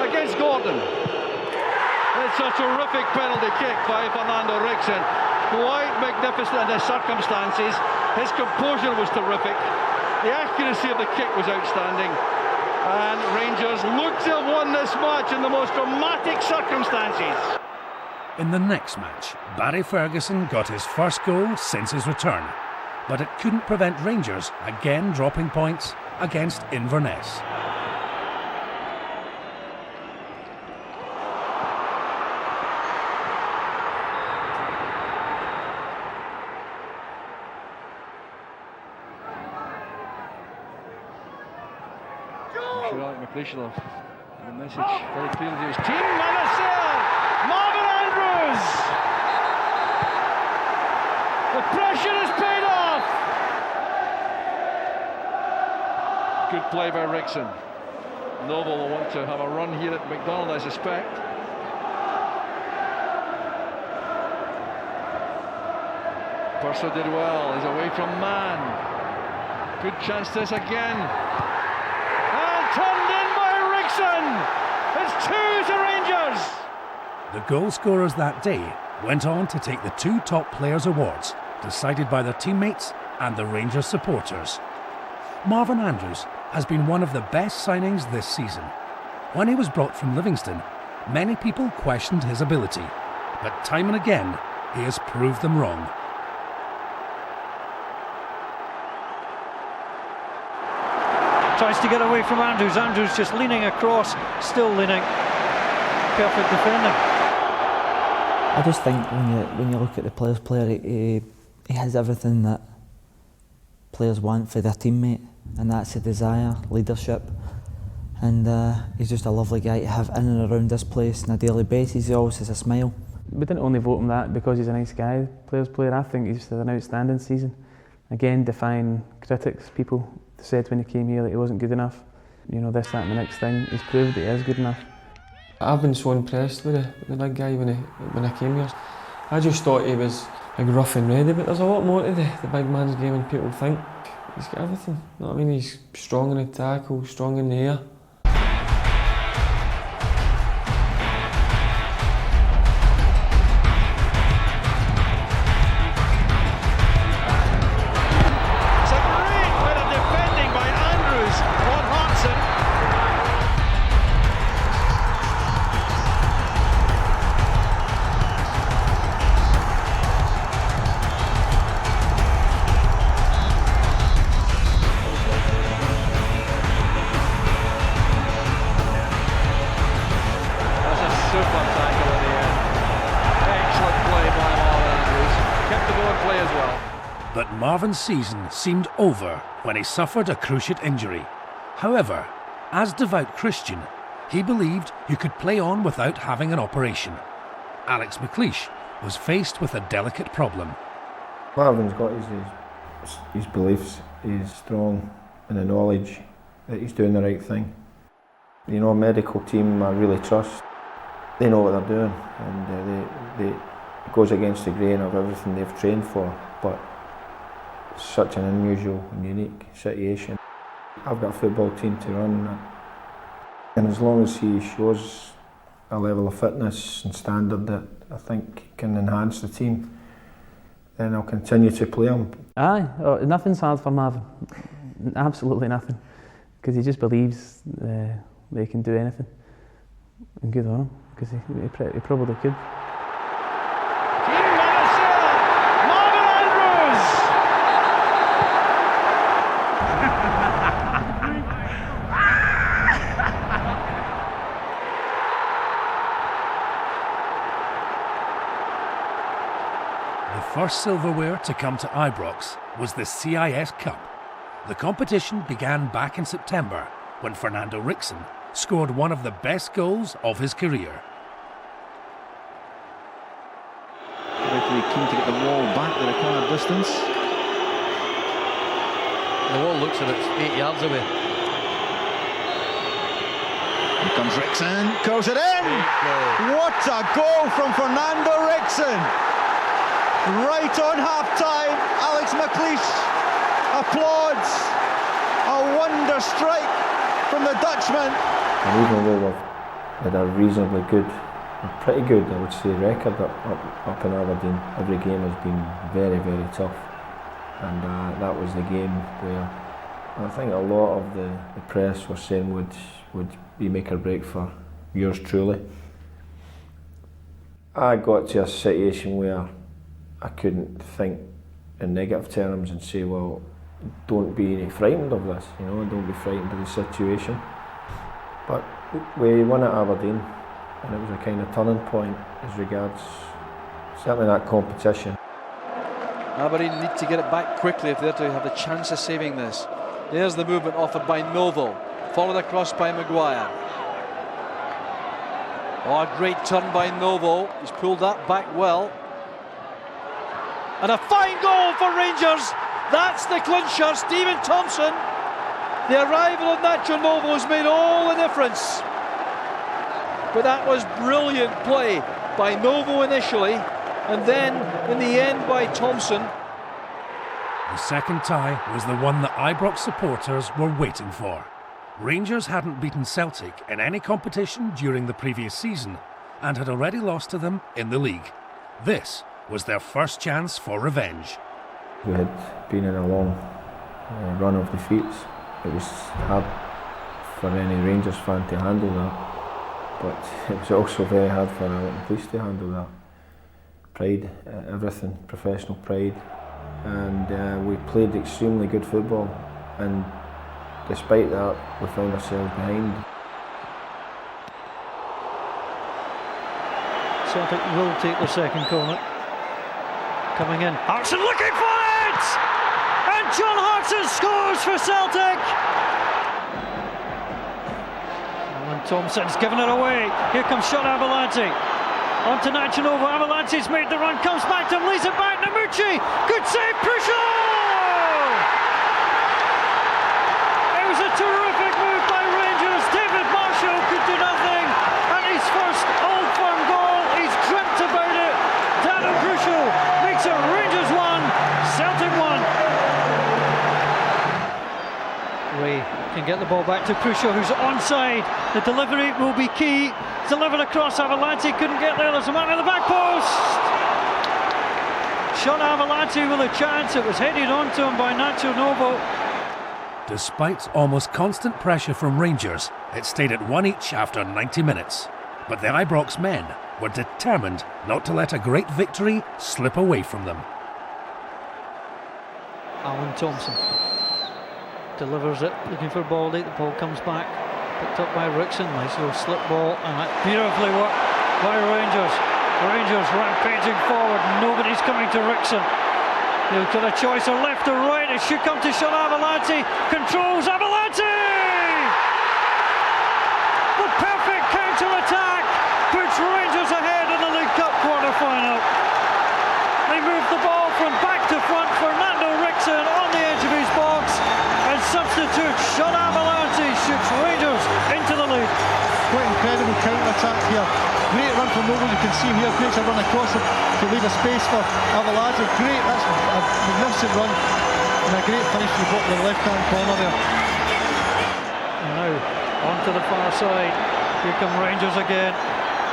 against Gordon. It's a terrific penalty kick by Fernando Ricksen. Quite magnificent in the circumstances. His composure was terrific. The accuracy of the kick was outstanding. And Rangers look to have won this match in the most dramatic circumstances. In the next match, Barry Ferguson got his first goal since his return, but it couldn't prevent Rangers again dropping points against Inverness. McLeish, the message very clearly to his team. Manasseh! Marvin Andrews! The pressure is paid off! Good play by Ricksen. Novo will want to have a run here at McDonald, I suspect. Purcell did well. He's away from man. Good chance this again. Turned in by Ricksen. It's 2 to Rangers. The goal scorers that day went on to take the 2 top players awards, decided by their teammates and the Rangers supporters. Marvin Andrews has been one of the best signings this season. When he was brought from Livingston, many people questioned his ability, but time and again he has proved them wrong. Tries to get away from Andrews. Andrews just leaning across, still leaning. Perfect defending. I just think when you look at the player's player, he has everything that players want for their teammate, and that's a desire, leadership, and he's just a lovely guy to have in and around this place on a daily basis. He always has a smile. We didn't only vote him that because he's a nice guy, player's player. I think he's had an outstanding season. Again, defying critics. People said when he came here that he wasn't good enough. You know, this, that and the next thing. He's proved that he is good enough. I've been so impressed with the big guy when I came here. I just thought he was like rough and ready, but there's a lot more to the big man's game than people think. He's got everything. You know what I mean? He's strong in the tackle, strong in the air. super tackle in the end. Excellent play by Marvin Andrews. Kept the going play as well. But Marvin's season seemed over when he suffered a cruciate injury. However, as devout Christian, he believed he could play on without having an operation. Alex McLeish was faced with a delicate problem. Marvin's got his beliefs. He's strong in the knowledge that he's doing the right thing. You know, a medical team I really trust. They know what they're doing, and it goes against the grain of everything they've trained for. But it's such an unusual and unique situation. I've got a football team to run, and as long as he shows a level of fitness and standard that I think can enhance the team, then I'll continue to play him. Aye, nothing's hard for Marvin. Absolutely nothing, because he just believes that he can do anything. And good on him, because he probably could. The first silverware to come to Ibrox was the CIS Cup. The competition began back in September when Fernando Ricksen scored one of the best goals of his career. The referee keen to get the wall back the required distance. The wall looks at it 8 yards away. Here comes Ricksen, curls it in! What a goal from Fernando Ricksen! Right on half-time, Alex McLeish applauds. A wonder strike from the Dutchman. And even though we've had a reasonably good, pretty good, I would say, record up in Aberdeen, every game has been very, very tough. And that was the game where I think a lot of the press were saying would be make or break for yours truly. I got to a situation where I couldn't think in negative terms and say, well, don't be frightened of this, you know, don't be frightened of the situation. But we won at Aberdeen, and it was a kind of turning point as regards certainly that competition. Aberdeen need to get it back quickly if they're to have a chance of saving this. There's the movement offered by Novo, followed across by Maguire. Oh, a great turn by Novo. He's pulled that back well. And a fine goal for Rangers. That's the clincher, Stephen Thompson. The arrival of Nacho Novo has made all the difference. But that was brilliant play by Novo initially, and then in the end by Thompson. The second tie was the one that Ibrox supporters were waiting for. Rangers hadn't beaten Celtic in any competition during the previous season and had already lost to them in the league. This was their first chance for revenge. We had been in a long run of defeats. It was hard for any Rangers fan to handle that, but it was also very hard for Alton Police to handle that. Pride, everything, professional pride, and we played extremely good football, and despite that we found ourselves behind. Celtic will take the second corner. Coming in, Hartson looking for it! And John Hartson scores for Celtic! And Thompson's given it away. Here comes Sean Avalanche. On to Nacho Novo. Avalanche's made the run, comes back to him, leaves it back. Namucci! Good save, Prusho! It was a terrific move by Rangers. David Marshall could do nothing. And his first Old Firm goal, he's dreamt about it. Daniel Prusho makes it Rangers 1, Celtic 1. Ray can get the ball back to Prusho, who's onside. The delivery will be key. Delivered across, Avalanche couldn't get there. There's a man in the back post. Sean Avalanche with a chance. It was headed onto him by Nacho Novo. Despite almost constant pressure from Rangers, it stayed at 1 each after 90 minutes. But the Ibrox men were determined not to let a great victory slip away from them. Alan Thompson delivers it, looking for a ball late. The ball comes back, picked up by Ricksen. Nice little slip ball, and that beautifully worked by Rangers. Rangers rampaging forward, nobody's coming to Rickson. He'll get a choice of left or right. It should come to Sean Avalanche. Controls Avalanche! The perfect counter-attack puts Rangers ahead in the League Cup quarter-final. They move the ball from back to front. Fernando Rickson on the edge of his box, and substitute Sean Avalanche shoots Rangers into the lead. Quite incredible counter-attack here. Great run from Noble, you can see here, creates a run across him to leave a space for Avalanche. Great, that's a magnificent run and a great finish from the left-hand corner there. And now, onto the far side. Here come Rangers again.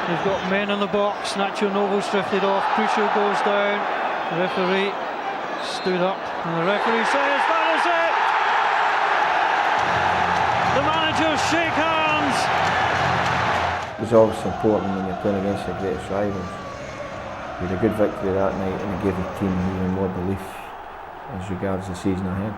They've got men in the box. Nacho Novo's drifted off. Crucial goes down. The referee stood up, and the referee says, that is it! The managers shake hands. It's always important when you're playing against your greatest rivals. We had a good victory that night, and it gave the team even more belief as regards the season ahead.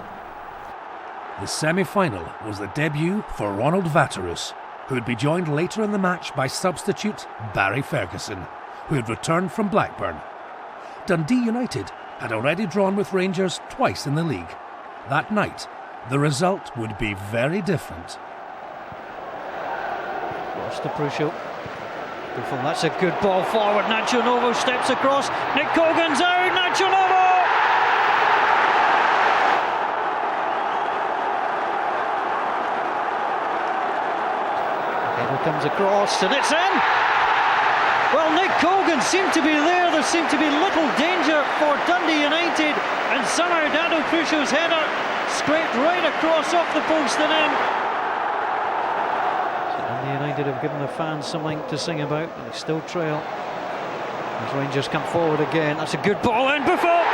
The semi-final was the debut for Ronald Vaterus, who would be joined later in the match by substitute Barry Ferguson, who had returned from Blackburn. Dundee United had already drawn with Rangers twice in the league. That night, the result would be very different. Lost to Crucial. That's a good ball forward. Nacho Novo steps across. Nick Cogan's out. Nacho Novo! Header comes across and it's in! Well, Nick Cogan seemed to be there. There seemed to be little danger for Dundee United, and somehow Dado Crucial's header scraped right across off the post and in. United have given the fans something to sing about, and they still trail as Rangers come forward again. That's a good ball in, Buffon!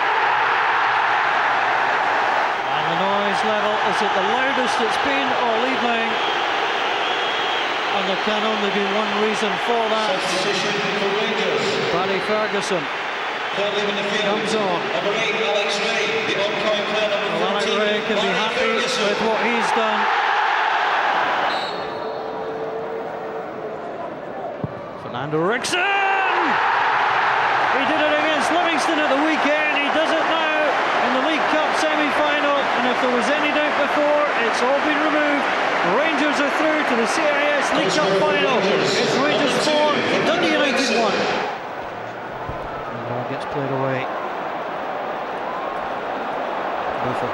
And the noise level is at the loudest it's been all evening, and there can only be one reason for that. Barry Ferguson comes on. Alec Ray can be happy with what he's done. Fernando Rickson! He did it against Livingston at the weekend. He does it now in the League Cup semi-final, and if there was any doubt before, it's all been removed. Rangers are through to the CIS League Cup final. It's Rangers 4, Dundee United 1. And ball gets played away. Buffon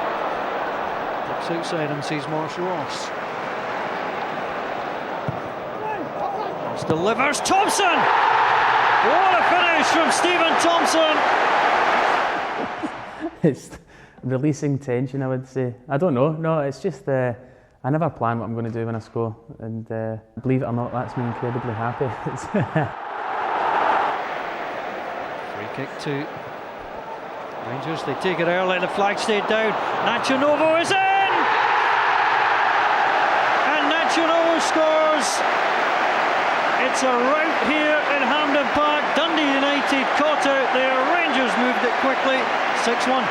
looks outside and sees Morris Ross. Delivers Thompson! What a finish from Stephen Thompson! It's releasing tension, I would say. I don't know. No, it's just I never plan what I'm going to do when I score, and believe it or not, that's me incredibly happy. Free kick to Rangers. They take it early. The flag stayed down. Nacho Novo is in, and Nacho Novo scores. It's a rout here in Hampden Park. Dundee United caught out there. Rangers moved it quickly. 6-1.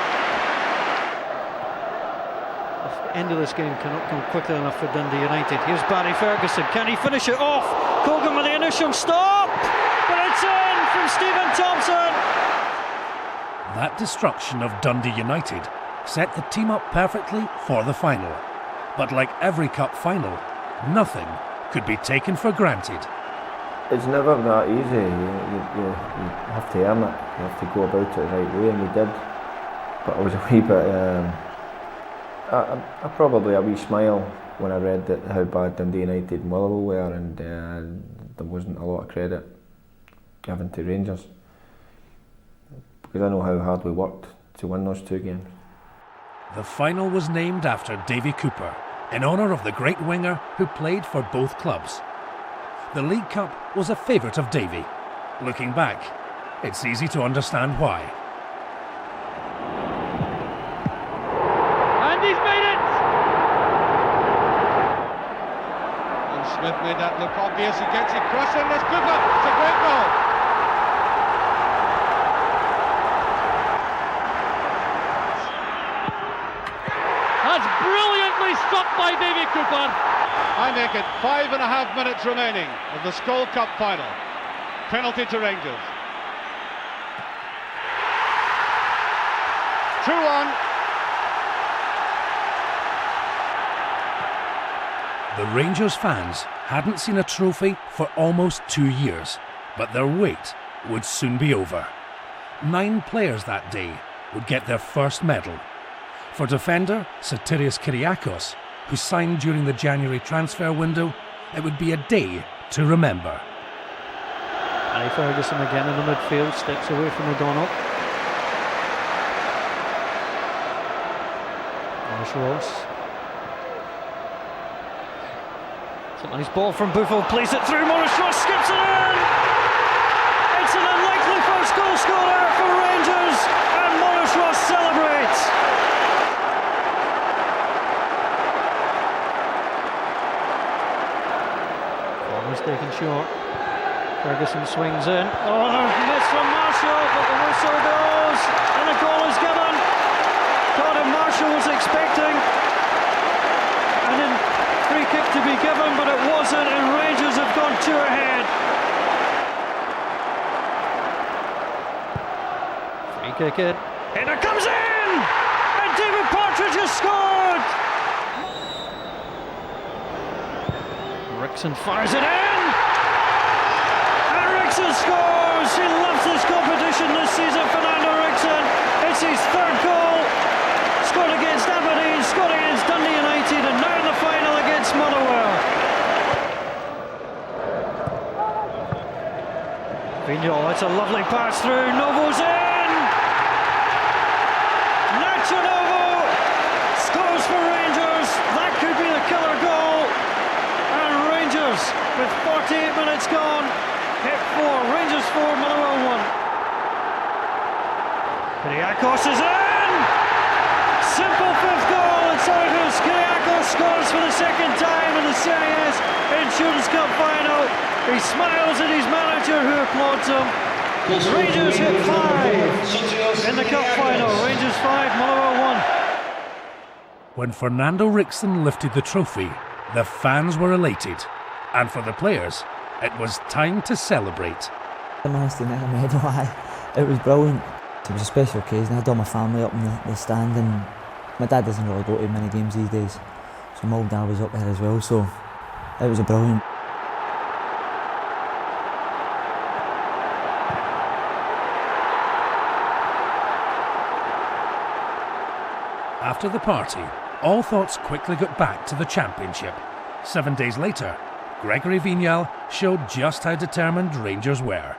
The end of this game cannot come quickly enough for Dundee United. Here's Barry Ferguson. Can he finish it off? Cogan with the initial stop. But it's in from Stephen Thompson. That destruction of Dundee United set the team up perfectly for the final. But like every cup final, nothing could be taken for granted. It's never that easy. You have to earn it. You have to go about it the right way, and we did. But I was a wee bit, I probably a wee smile when I read that how bad Dundee United and Motherwell were, and there wasn't a lot of credit given to Rangers, because I know how hard we worked to win those two games. The final was named after Davy Cooper, in honour of the great winger who played for both clubs. The League Cup was a favourite of Davy. Looking back, it's easy to understand why. And he's made it! And Smith made that look obvious. He gets it crossing. That's good luck. It's a great goal. That's brilliantly struck by Davy Cooper. I make it 5.5 minutes remaining of the Skol Cup final. Penalty to Rangers. 2-1. The Rangers fans hadn't seen a trophy for almost 2 years, but their wait would soon be over. 9 players that day would get their first medal. For defender Sotirios Kyriakos, who signed during the January transfer window, it would be a day to remember. Harry Ferguson again in the midfield, steps away from O'Donnell. Maurice Ross. It's a nice ball from Buffon, plays it through, Maurice Ross skips it in! It's an unlikely first goal scorer for Rangers, and Maurice Ross celebrates! Corner's taken short. Ferguson swings in. Oh, miss from Marshall, but the whistle goes, and a goal is given. Thought if Marshall was expecting a free kick to be given, but it wasn't, and Rangers have gone 2 ahead. Free kick in. Header comes in! And David Partridge has scored! Rickson fires it in! And Rickson scores! He loves this competition this season, Fernando Rickson. It's his 3rd goal. Scored against Aberdeen, scored against Dundee United, and now in the final against Motherwell. Vignal, it's a lovely pass through, Novo's in! Nacho Novo scores for Rangers, that could be the killer goal. And Rangers, with 48 minutes gone, hit 4, Rangers 4, Motherwell 1. Kyriakos is in! Simple 5th goal, and Sotirios Kyriakos scores for the 2nd time in the CIS Insurance Cup final. He smiles at his manager who applauds him. Rangers hit 5 in the cup final. Rangers 5, Motherwell 1. When Fernando Rickson lifted the trophy, the fans were elated, and for the players, it was time to celebrate. I managed to nick a medal, it was brilliant. It was a special occasion. I had all my family up in the stand, and my dad doesn't really go to many games these days, so my old dad was up there as well, so it was a brilliant. After the party, all thoughts quickly got back to the championship. 7 days later, Gregory Vignal showed just how determined Rangers were.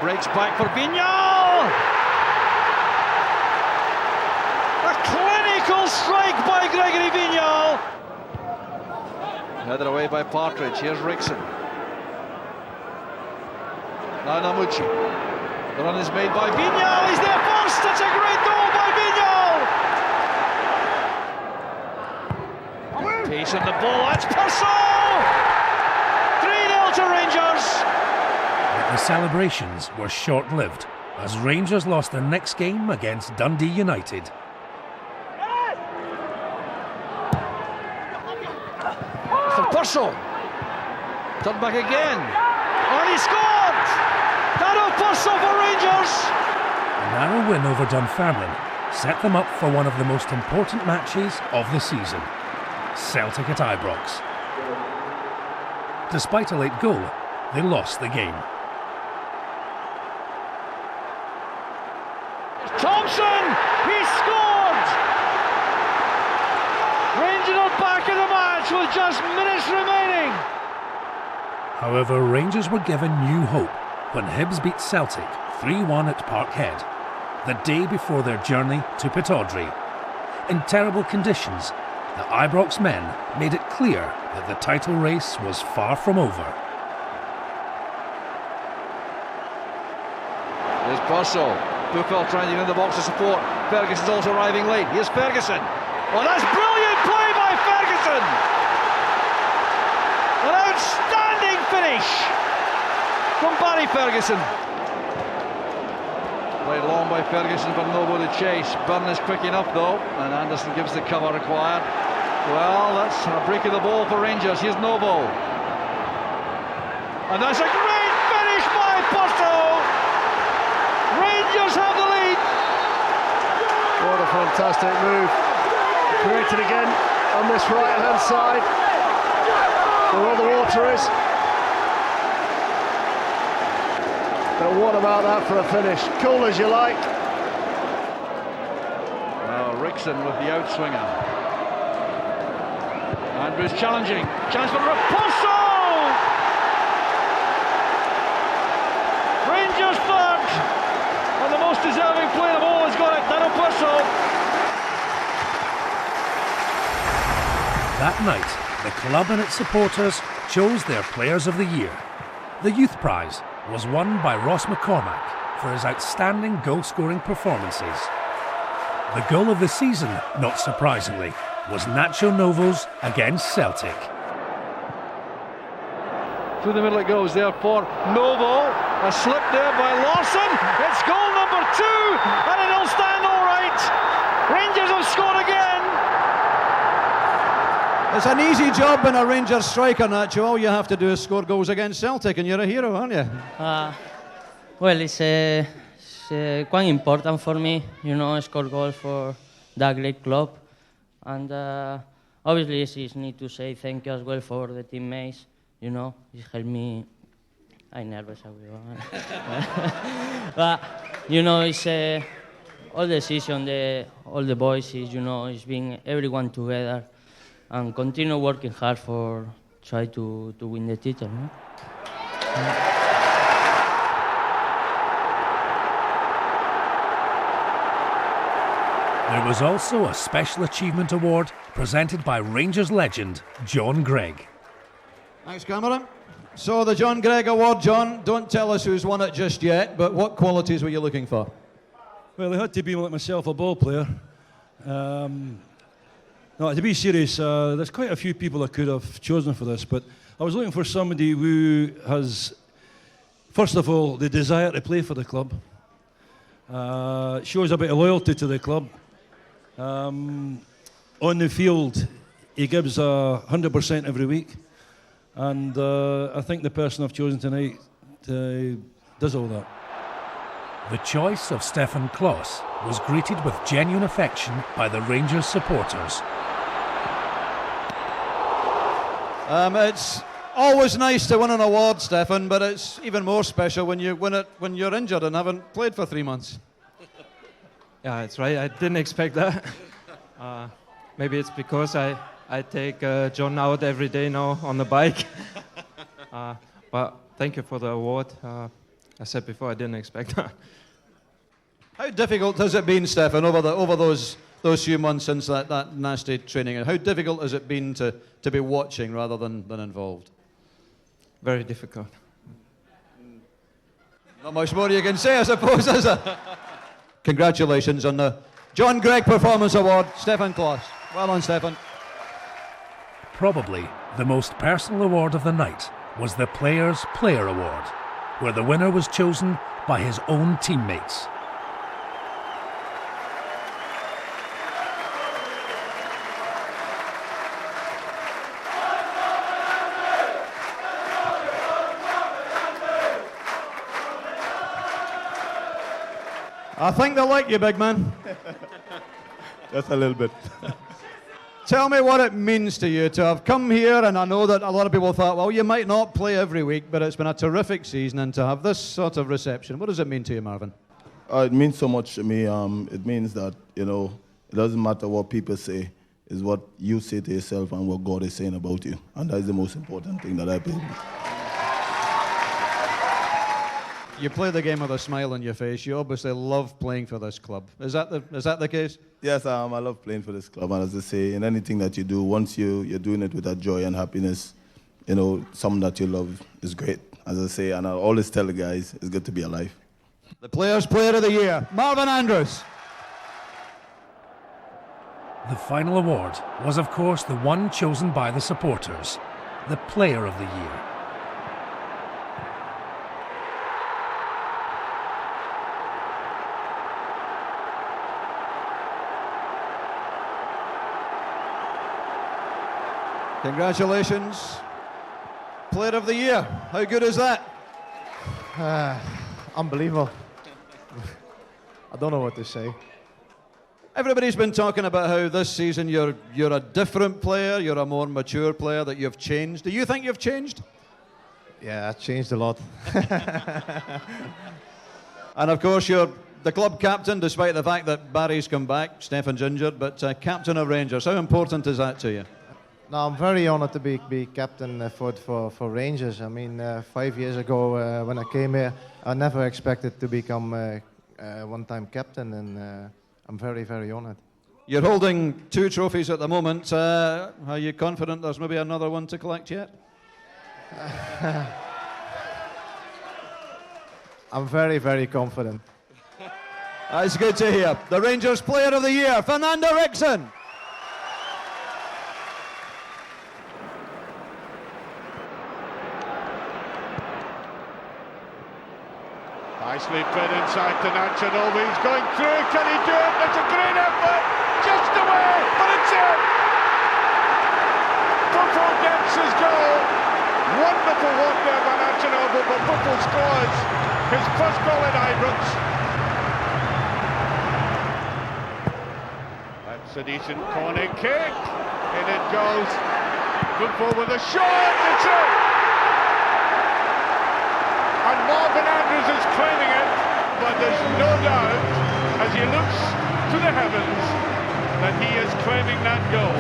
Breaks back for Vignal! A clinical strike by Gregory Vignal! Headed away by Partridge, here's Rickson. Now Namucci. The run is made by Vignal, he's there first! It's a great goal by Vignal! Pace on the ball, that's Purcell! 3-0 to Rangers! But the celebrations were short-lived as Rangers lost their next game against Dundee United. For Purcell. Turned back again. And he scored! Daro Purcell for Rangers! A narrow win over Dunfermline set them up for one of the most important matches of the season. Celtic at Ibrox. Despite a late goal, they lost the game. Thompson! He scored! Rangers are back in the match with just minutes remaining. However, Rangers were given new hope when Hibs beat Celtic 3-1 at Parkhead, the day before their journey to Pittodrie. In terrible conditions, the Ibrox men made it clear that the title race was far from over. There's Purcell. Buffel trying to get in the box to support. Ferguson's also arriving late. Here's Ferguson. Oh, that's brilliant play by Ferguson! An outstanding finish from Barry Ferguson. Played long by Ferguson for Novo to chase. Byrne is quick enough though, and Anderson gives the cover required. Well, that's a break of the ball for Rangers. Here's Novo. And that's a great finish by Purcell. Rangers have the lead. What a fantastic move. Created again on this right-hand side, where all the water is. But what about that for a finish? Cool as you like. Well, Rickson with the outswinger. Andrews challenging. Chance for Purcell! Rangers third. And the most deserving player of all has got it, Daniel Purcell. That night, the club and its supporters chose their Players of the Year. The Youth Prize was won by Ross McCormack for his outstanding goal-scoring performances. The goal of the season, not surprisingly, was Nacho Novo's against Celtic. Through the middle it goes there for Novo. A slip there by Lawson. It's goal number 2, and it'll stand all right. Rangers have scored again. It's an easy job being a Rangers striker, Nacho. All you have to do is score goals against Celtic, and you're a hero, aren't you? Well, it's quite important for me, you know, score goals for that great club. And obviously, I need to say thank you as well for the teammates. You know, it helped me. I'm nervous, but you know, it's all the season, all the boys, you know, it's been everyone together, and continue working hard for try to win the title. No? There was also a Special Achievement Award presented by Rangers legend John Greig. Thanks, Cameron. So the John Greig Award, John, don't tell us who's won it just yet, but what qualities were you looking for? Well, it had to be like myself, a ball player. No, to be serious, there's quite a few people I could have chosen for this, but I was looking for somebody who has, first of all, the desire to play for the club, shows a bit of loyalty to the club. On the field, he gives 100% every week, and I think the person I've chosen tonight does all that. The choice of Stefan Klos was greeted with genuine affection by the Rangers supporters. It's always nice to win an award, Stefan, but it's even more special when you win it when you're injured and haven't played for 3 months. Yeah, that's right. I didn't expect that. Maybe it's because I take John out every day now on the bike. But thank you for the award. I said before I didn't expect that. How difficult has it been, Stefan, over those few months since that nasty training? And how difficult has it been to be watching rather than involved? Very difficult. Not much more you can say, I suppose, is there? Congratulations on the John Greig Performance Award, Stefan Klos. Well done, Stefan. Probably the most personal award of the night was the Players' Player Award, where the winner was chosen by his own teammates. I think they like you, big man. Just a little bit. Tell me what it means to you to have come here, and I know that a lot of people thought, well, you might not play every week, but it's been a terrific season, and to have this sort of reception, what does it mean to you, Marvin? It means so much to me. It means that, you know, it doesn't matter what people say, it's what you say to yourself and what God is saying about you. And that is the most important thing that I believe. You play the game with a smile on your face. You obviously love playing for this club. Is that the case? Yes, I love playing for this club. And as I say, in anything that you do, once you're doing it with that joy and happiness, you know, something that you love is great. As I say, and I always tell the guys, it's good to be alive. The Players' Player of the Year, Marvin Andrews. The final award was, of course, the one chosen by the supporters, the Player of the Year. Congratulations, Player of the Year. How good is that? Unbelievable. I don't know what to say. Everybody's been talking about how this season you're a different player, you're a more mature player, that you've changed. Do you think you've changed? Yeah, I changed a lot. And of course you're the club captain, despite the fact that Barry's come back, Stefan's injured, but captain of Rangers. How important is that to you? No, I'm very honoured to be captain for Rangers. I mean, 5 years ago when I came here, I never expected to become one-time captain, and I'm very, very honoured. You're holding 2 trophies at the moment. Are you confident there's maybe another one to collect yet? I'm very, very confident. That's good to hear. The Rangers Player of the Year, Fernando Ricksen. Nicely played inside to Nanchanova. He's going through. Can he do it? It's a great effort. Just away, but it's in. Buffon gets his goal. Wonderful work there by Nanchanova, but Buffon scores his first goal at Ibrox. That's a decent corner kick. In it goes. Buffon with a shot. It's in. And Marvin Andrews is claiming it, but there's no doubt, as he looks to the heavens, that he is claiming that goal.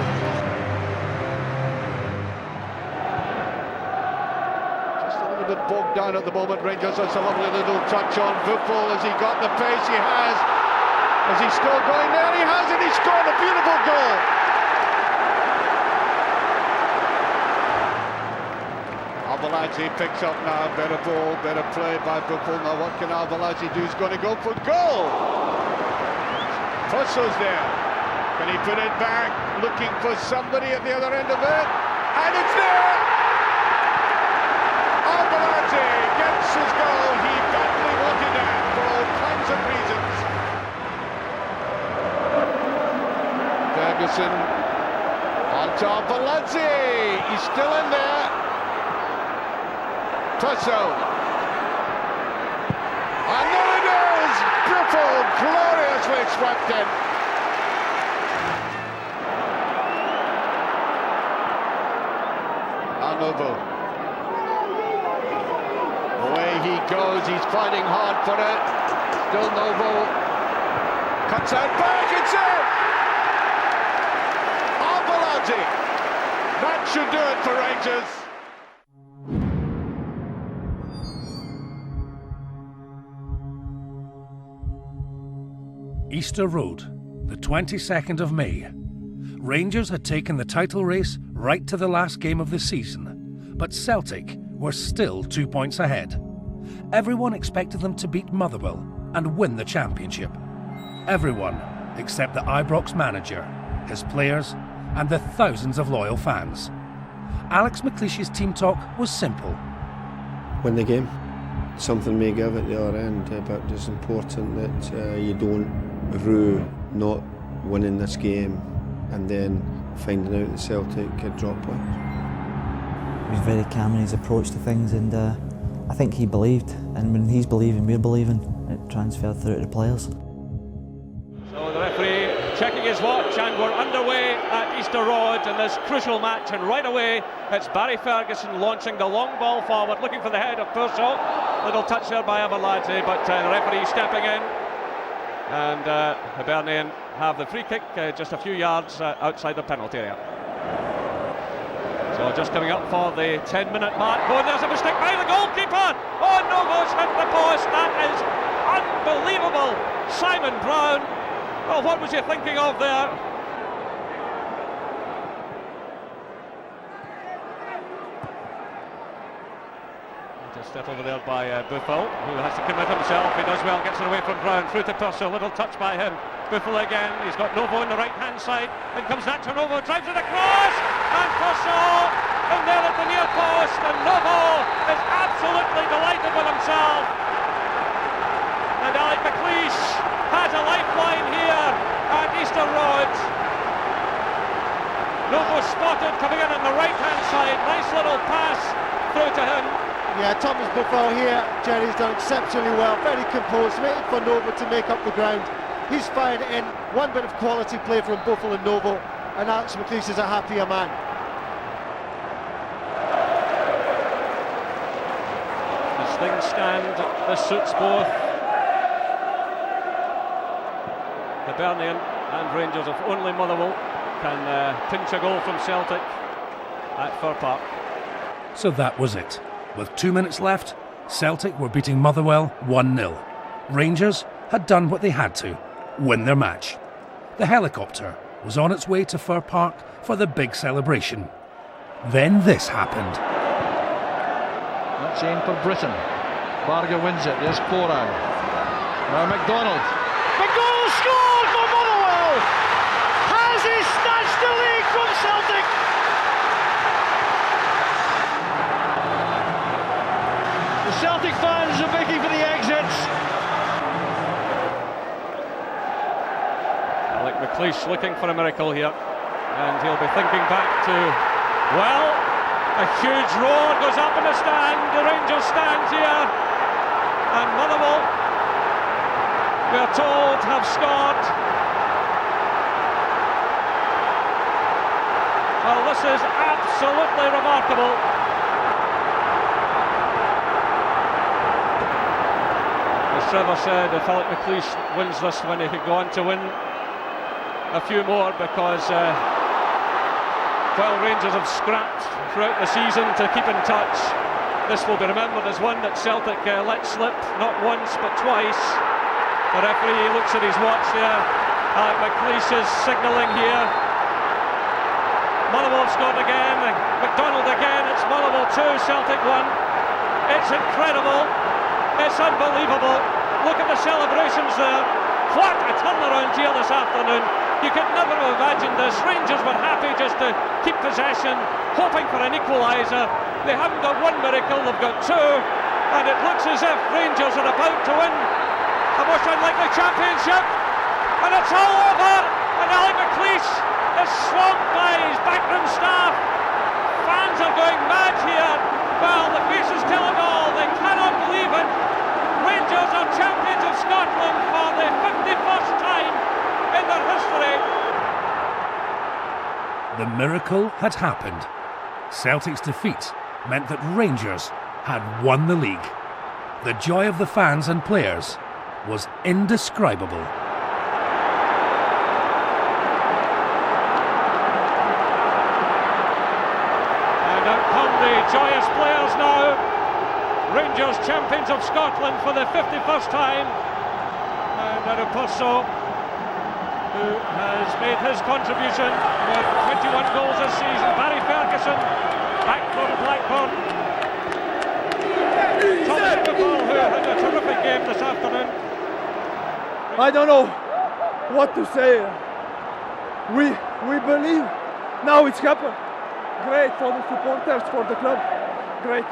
Just a little bit bogged down at the moment. Rangers has a lovely little touch on Buffon. Has he got the pace? He has. Has he still going there? He has, and he scored a beautiful goal. Arveladze picks up now, better ball, better play by Buffon. Now what can Arveladze do? He's going to go for goal. Fosso's there. Can he put it back? Looking for somebody at the other end of it. And it's there! Arveladze gets his goal. He badly wanted that for all kinds of reasons. Ferguson on to Arveladze. He's still in there. Fosso. And there it is! Buffon gloriously swept in. Novo. Away he goes, he's fighting hard for it. Still Novo. Cuts out back, it's in! Arveladze. That should do it for Rangers. Easter Road, the 22nd of May. Rangers had taken the title race right to the last game of the season, but Celtic were still 2 points ahead. Everyone expected them to beat Motherwell and win the championship. Everyone except the Ibrox manager, his players, and the thousands of loyal fans. Alex McLeish's team talk was simple. Win the game. Something may give at the other end, but it's important that you don't rue not winning this game and then finding out that Celtic had dropped points. He was very calm in his approach to things, and I think he believed, and when he's believing, we're believing, it transferred through to the players. So the referee checking his watch, and we're underway at Easter Road in this crucial match, and right away it's Barry Ferguson launching the long ball forward, looking for the head of Purcell. Little touch there by Arveladze, but the referee stepping in, and Hibernian have the free kick just a few yards outside the penalty area. So just coming up for the 10-minute mark. Oh, there's a mistake by the goalkeeper. Oh, Novo's hit the post. That is unbelievable. Simon Brown. Oh, what was he thinking of there? Step over there by Buffon, who has to commit himself. He does well, gets it away from Brown, through to Purcell, little touch by him. Buffon again, he's got Novo on the right hand side. In comes Nacho Novo, drives it across, and Purcell in there at the near post, and Novo is absolutely delighted with himself. And Alec McLeish has a lifeline here at Easter Road. Novo spotted coming in on the right hand side, nice little pass through to him. Yeah, Thomas Buffel here, Jerry's done exceptionally well, very composed, waiting for Novo to make up the ground. He's fired it in, one bit of quality play from Buffel and Novo, and Alex McLeish is a happier man. As things stand, this suits both Hibernian and Rangers. If only Motherwell can pinch a goal from Celtic at Fir Park. So that was it. With 2 minutes left, Celtic were beating Motherwell 1-0. Rangers had done what they had to, win their match. The helicopter was on its way to Fir Park for the big celebration. Then this happened. That's in for Britain. Barga wins it. There's Porang. Now McDonald. McDonald scored for Motherwell! Has he snatched the league from Celtic? The Celtic fans are begging for the exits. Alec McLeish looking for a miracle here, and he'll be thinking back to, well, a huge roar goes up in the stand. The Rangers stand here, and Motherwell, we are told, have scored. Well, this is absolutely remarkable. As Trevor said, if Alec McLeish wins this one, he could go on to win a few more, because while Rangers have scrapped throughout the season to keep in touch, this will be remembered as one that Celtic let slip, not once but twice. The referee looks at his watch there. Alec McLeish is signalling here. Motherwell scored again, McDonald again. It's Motherwell 2, Celtic 1. It's incredible, it's unbelievable. Look at the celebrations there. What a turnaround here this afternoon. You could never have imagined this. Rangers were happy just to keep possession, hoping for an equaliser. They haven't got one miracle, they've got two, and it looks as if Rangers are about to win a most unlikely championship, and it's all over, and Alec McLeish is swamped by his backroom staff. Fans are going mad here. Well, the faces tell it all. They cannot believe it. Rangers are champions of Scotland for the 51st time in their history. The miracle had happened. Celtic's defeat meant that Rangers had won the league. The joy of the fans and players was indescribable. And out come the joyous players now. Rangers champions of Scotland for the 51st time. And Aruposo, who has made his contribution with 21 goals this season. Barry Ferguson, back from Blackburn. Thomas Buffel, who had a terrific game this afternoon. I don't know what to say. We believe now it's happened. Great for the supporters, for the club. Great.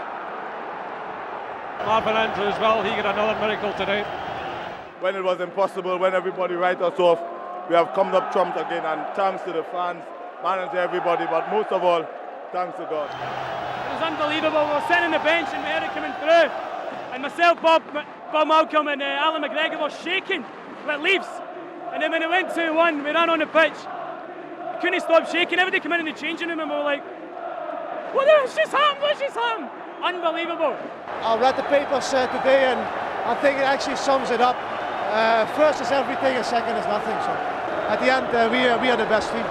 Marvin Andrews, well, he got another miracle today. When it was impossible, when everybody write us off, we have come up trumps again, and thanks to the fans, manager, everybody, but most of all, thanks to God. It was unbelievable. We were sitting on the bench and we heard it coming through, and myself, Bob Malcolm and Alan McGregor were shaking with Leafs, and then when it went 2-1, we ran on the pitch. We couldn't stop shaking. Everybody came in the changing room and we were like, what's just happened? What's just happened? Unbelievable. I read the papers today, and I think it actually sums it up. First is everything, and second is nothing. So at the end, we are the best team.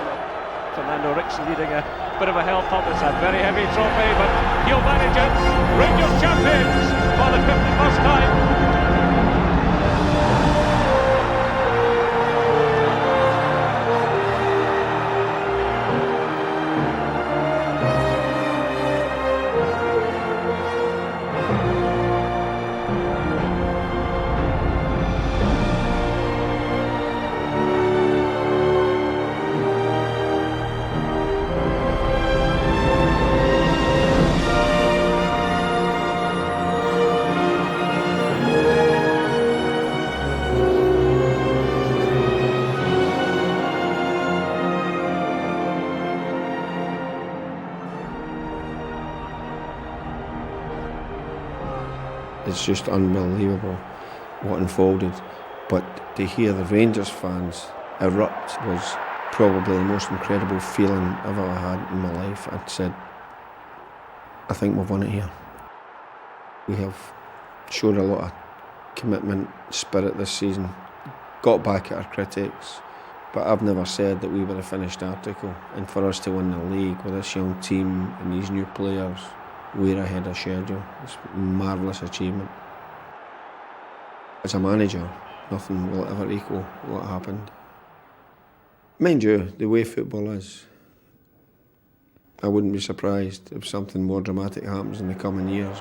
Fernando Rickson leading a bit of a help up. It's a very heavy trophy, but he'll manage it. Rangers champions for the 51st time. It's just unbelievable what unfolded. But to hear the Rangers fans erupt was probably the most incredible feeling I've ever had in my life. I'd said, I think we've won it here. We have showed a lot of commitment, spirit this season, got back at our critics, but I've never said that we were a finished article. And for us to win the league with this young team and these new players, we're ahead of schedule. It's a marvellous achievement. As a manager, nothing will ever equal what happened. Mind you, the way football is, I wouldn't be surprised if something more dramatic happens in the coming years.